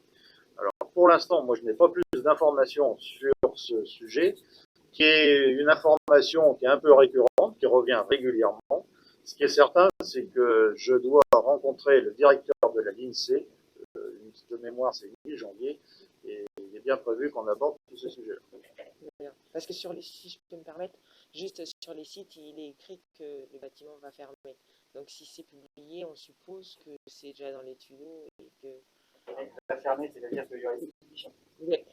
Speaker 1: Alors pour l'instant, moi je n'ai pas plus d'informations sur ce sujet, qui est une information qui est un peu récurrente, qui revient régulièrement. Ce qui est certain, c'est que je dois rencontrer le directeur de la l'INSEE, de mémoire c'est mi-janvier, et il est bien prévu qu'on aborde tous ces sujets-là.
Speaker 3: Parce que sur les, si je peux me permettre, juste sur les sites, il est écrit que le bâtiment va fermer. Donc si c'est publié, on suppose que c'est déjà dans les tuyaux et que...
Speaker 8: Il va fermer, c'est-à-dire qu'il y aura des conditions.
Speaker 3: Oui.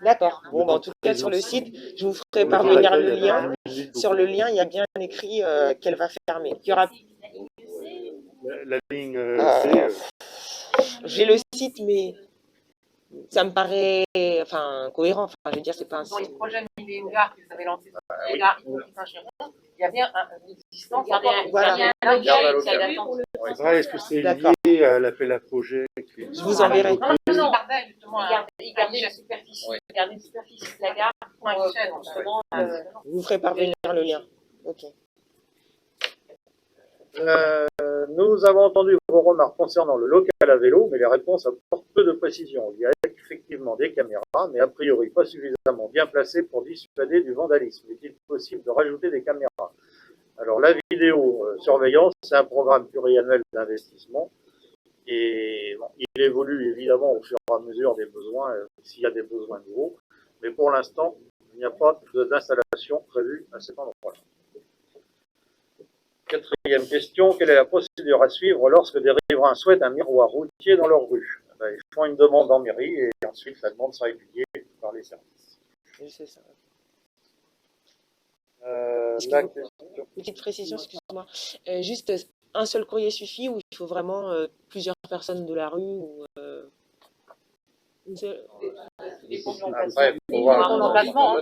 Speaker 3: D'accord. Bon, en tout cas, sur le site, je vous ferai parvenir le lien. Sur le lien, il y a bien écrit qu'elle va fermer. Il y aura...
Speaker 2: La ligne
Speaker 3: J'ai le site, mais ça me paraît cohérent. Enfin, je veux dire, c'est pas un
Speaker 5: Dans les
Speaker 3: site.
Speaker 5: projets Milléo-Gare que vous avez lancés sur la gare Saint-Chéron, il y a bien une existence.
Speaker 3: Voilà.
Speaker 2: Est-ce que c'est lié à l'appel à projet?
Speaker 3: Je vous enverrai.
Speaker 5: Non, justement,
Speaker 4: Il gardait la superficie, de la gare pour justement.
Speaker 3: Je vous ferai parvenir le lien. Ok.
Speaker 1: Nous avons entendu vos remarques concernant le local à vélo, mais les réponses apportent peu de précision. Il y a effectivement des caméras, mais a priori pas suffisamment bien placées pour dissuader du vandalisme. Est-il possible de rajouter des caméras? Alors la vidéo-surveillance, c'est un programme pluriannuel d'investissement et bon, il évolue évidemment au fur et à mesure des besoins, s'il y a des besoins nouveaux, mais pour l'instant, il n'y a pas d'installation prévue à cet endroit-là. Quatrième question, quelle est la procédure à suivre lorsque des riverains souhaitent un miroir routier dans leur rue? Ils font une demande en mairie et ensuite la demande sera étudiée par les services.
Speaker 3: Oui, c'est ça.
Speaker 1: La question.
Speaker 3: Petite précision, excuse-moi. Juste un seul courrier suffit ou il faut vraiment plusieurs personnes de la rue ou, une seule...
Speaker 1: Après, il faut voir.
Speaker 5: Pour l'emplacement, hein.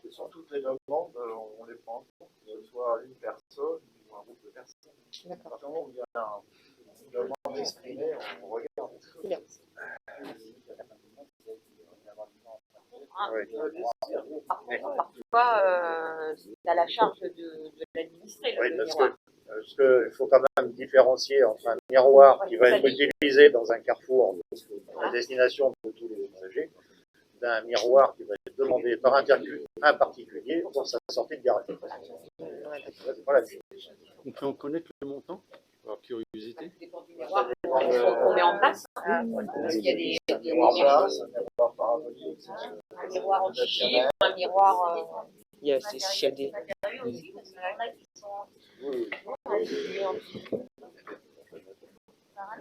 Speaker 8: Et sur toutes les demandes, on les prend, que ce soit une personne ou un groupe de personnes. À partir du moment où il y a une demande exprimée, on regarde.
Speaker 3: Bien.
Speaker 4: Parfois, c'est à la charge de l'administré,
Speaker 1: Oui,
Speaker 4: le
Speaker 1: parce
Speaker 4: miroir.
Speaker 1: qu'il faut quand même différencier entre un miroir qui va être utilisé dans un carrefour à destination de tous les usagers, d'un miroir qui va être demandé par un particulier pour sa sortie de garage. Voilà.
Speaker 2: On peut en connaître le montant, par curiosité.
Speaker 4: Ça dépend du miroir qu'on met en place. Parce qu'il y a des miroirs anti-chiffres, un miroir.
Speaker 3: Il y a ces chiadés.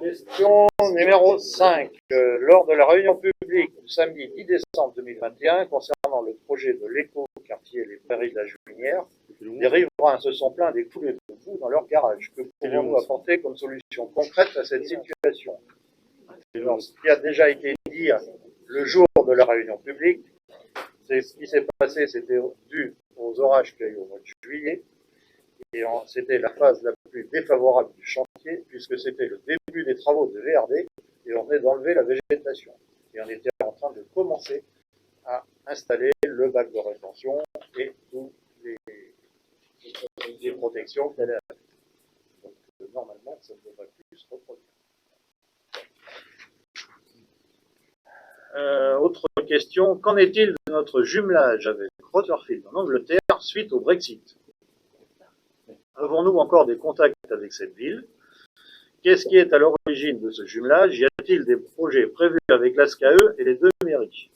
Speaker 1: Question numéro 5. Lors de la réunion publique du samedi 10 décembre 2021 concernant le projet de l'éco-quartier Les Prairies de la Juminière, les riverains se sont plaints des coulées de boue dans leur garage. Que pouvons-nous apporter comme solution concrète à cette situation? Alors, ce qui a déjà été dit le jour de la réunion publique, c'est ce qui s'est passé, c'était dû aux orages qu'il y a eu au mois de juillet. Et c'était la phase la plus défavorable du chantier, puisque c'était le début des travaux de VRD, et on venait d'enlever la végétation. Et on était en train de commencer à installer le bac de rétention et toutes les protections qu'il allait avec. Donc normalement, ça ne devrait plus se reproduire. Autre question, qu'en est-il de notre jumelage avec Rotherfield en Angleterre suite au Brexit? Avons-nous encore des contacts avec cette ville? Qu'est-ce qui est à l'origine de ce jumelage? Y a-t-il des projets prévus avec l'ASCAE et les deux mairies?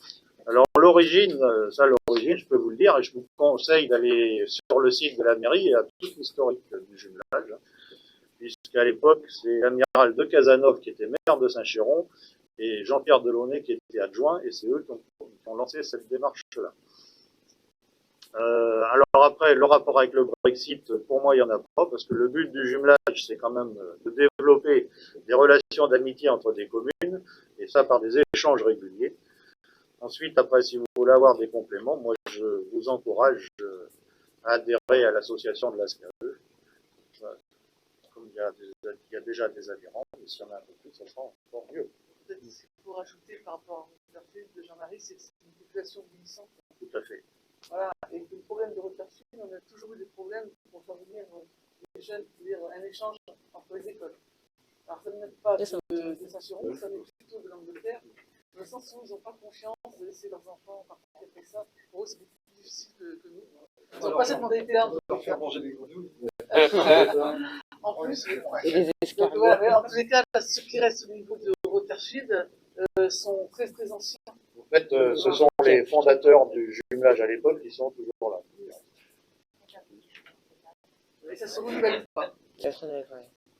Speaker 1: Alors l'origine, je peux vous le dire, et je vous conseille d'aller sur le site de la mairie, il y a tout l'historique du jumelage, puisqu'à l'époque, c'est l'amiral de Casanov qui était maire de Saint-Chéron, et Jean-Pierre Delaunay qui était adjoint, et c'est eux qui ont lancé cette démarche-là. Alors après, le rapport avec le Brexit, pour moi, il n'y en a pas, parce que le but du jumelage, c'est quand même de développer des relations d'amitié entre des communes, et ça par des échanges réguliers. Ensuite, après, si vous voulez avoir des compléments, moi, je vous encourage à adhérer à l'association de l'ASCAE. Comme il y a déjà des adhérents, et s'il y en a un peu plus, ça sera encore mieux.
Speaker 10: Peut-être ce qu'il faut rajouter par rapport à l'article de Jean-Marie, c'est que c'est une population vieillissante.
Speaker 1: Tout à fait.
Speaker 10: Voilà, et que le problème de Rotherfield, on a toujours eu des problèmes pour faire venir les jeunes, c'est-à-dire un échange entre les écoles. Alors ça ne vient pas de Saint-Chéron, ça vient plutôt de l'Angleterre, dans le sens où ils n'ont pas confiance de laisser leurs enfants partir après ça. Pour eux, c'est beaucoup plus difficile que nous. Ils n'ont pas cette mentalité-là.
Speaker 8: Faire manger des grenouilles.
Speaker 10: En plus,
Speaker 3: Et les escargots.
Speaker 10: ouais, en tous les cas, ceux qui restent au niveau de Rotherfield sont très très anciens.
Speaker 1: En fait, ce sont les fondateurs du jumelage à l'époque qui sont toujours là.
Speaker 10: Et ça se renouvelle pas.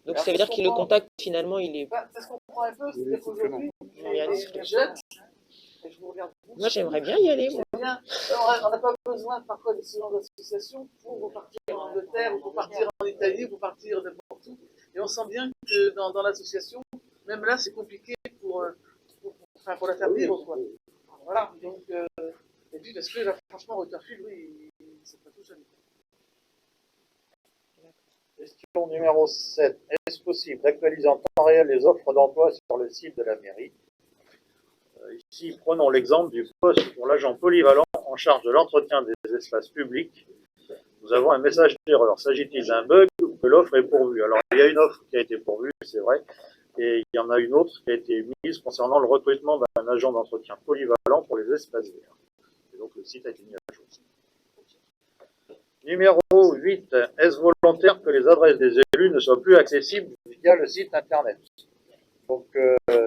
Speaker 3: Donc ça veut dire que le contact, finalement, il est...
Speaker 10: Ça se comprend un peu, c'est-à-dire qu'aujourd'hui,
Speaker 3: Il y a
Speaker 10: les jeunes, et je vous regarde beaucoup.
Speaker 3: Moi, j'aimerais bien y aller. Moi.
Speaker 10: On n'a pas besoin parfois de ce genre d'association pour repartir en Angleterre, ou pour partir en Italie, ou pour partir n'importe où. Et on sent bien que dans l'association, même là, c'est compliqué pour la faire vivre, quoi. Voilà, donc, et puis parce que là, franchement, Rotherfield, oui, c'est pas tout seul.
Speaker 1: Question numéro 7. Est-ce possible d'actualiser en temps réel les offres d'emploi sur le site de la mairie? Ici, prenons l'exemple du poste pour l'agent polyvalent en charge de l'entretien des espaces publics. Nous avons un message d'erreur. S'agit-il d'un bug ou que l'offre est pourvue? Alors, il y a une offre qui a été pourvue, c'est vrai, et il y en a une autre qui a été mise concernant le recrutement d'un agent d'entretien polyvalent pour les espaces verts. Et donc, le site a été mis à jour. Numéro 8. Est-ce volontaire que les adresses des élus ne soient plus accessibles via le site internet? Donc,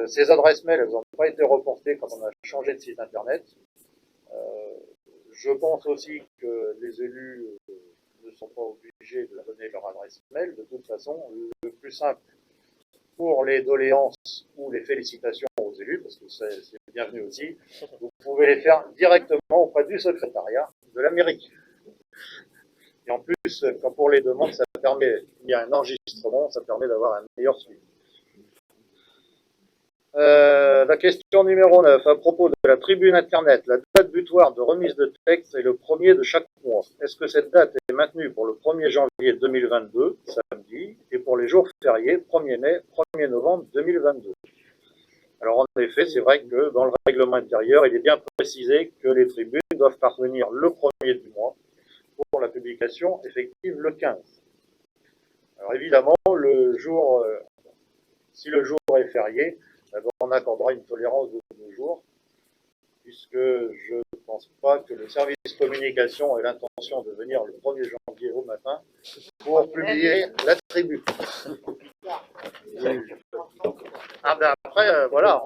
Speaker 1: ces adresses mail, elles n'ont pas été reportées quand on a changé de site internet. Je pense aussi que les élus ne sont pas obligés de donner leur adresse mail. De toute façon, le plus simple pour les doléances ou les félicitations aux élus, parce que c'est bienvenu aussi, vous pouvez les faire directement auprès du secrétariat de la mairie. Et en plus, quand pour les demandes, ça permet, il y a un enregistrement, ça permet d'avoir un meilleur suivi. La question numéro 9, à propos de la tribune Internet, la date butoir de remise de texte est le 1er de chaque mois. Est-ce que cette date est maintenue pour le 1er janvier 2022, samedi, et pour les jours fériés, 1er mai, 1er novembre 2022? Alors en effet, c'est vrai que dans le règlement intérieur, il est bien précisé que les tribunes doivent parvenir le 1er du mois pour la publication effective le 15. Alors évidemment, le jour, si le jour est férié, on accordera une tolérance de 2 jours, puisque je ne pense pas que le service communication ait l'intention de venir le 1er janvier au matin pour publier la tribune. Ah ben après, voilà,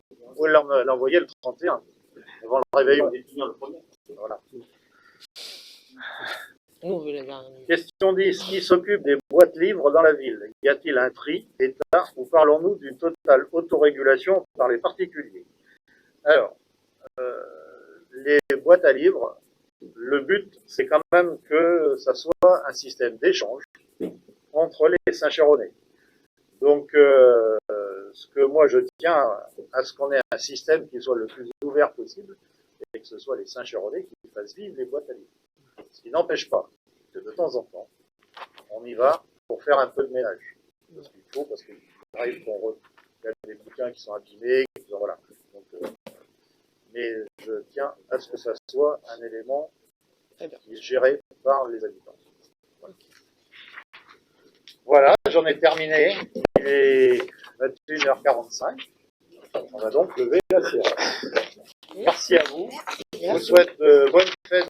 Speaker 1: vous pouvez l'envoyer le 31, avant le réveil. Voilà.
Speaker 3: Nous, on veut la dernière.
Speaker 1: Question 10. Qui s'occupe des boîtes livres dans la ville? Y a-t-il un tri, État, ou parlons-nous d'une totale autorégulation par les particuliers? Alors, les boîtes à livres, le but, c'est quand même que ça soit un système d'échange entre les Saint-Chéronais. Donc, ce que moi je tiens à ce qu'on ait un système qui soit le plus ouvert possible, et que ce soit les Saint-Chéronais qui fassent vivre les boîtes à livres. Ce qui n'empêche pas que de temps en temps, on y va pour faire un peu de ménage. Parce qu'il faut, parce qu'il arrive qu'il y a des bouquins qui sont abîmés, voilà. Donc, mais je tiens à ce que ça soit un élément qui est géré par les habitants. Voilà, j'en ai terminé. Il est 21h45. On va donc lever la séance. Merci à vous. Je vous souhaite de bonnes fêtes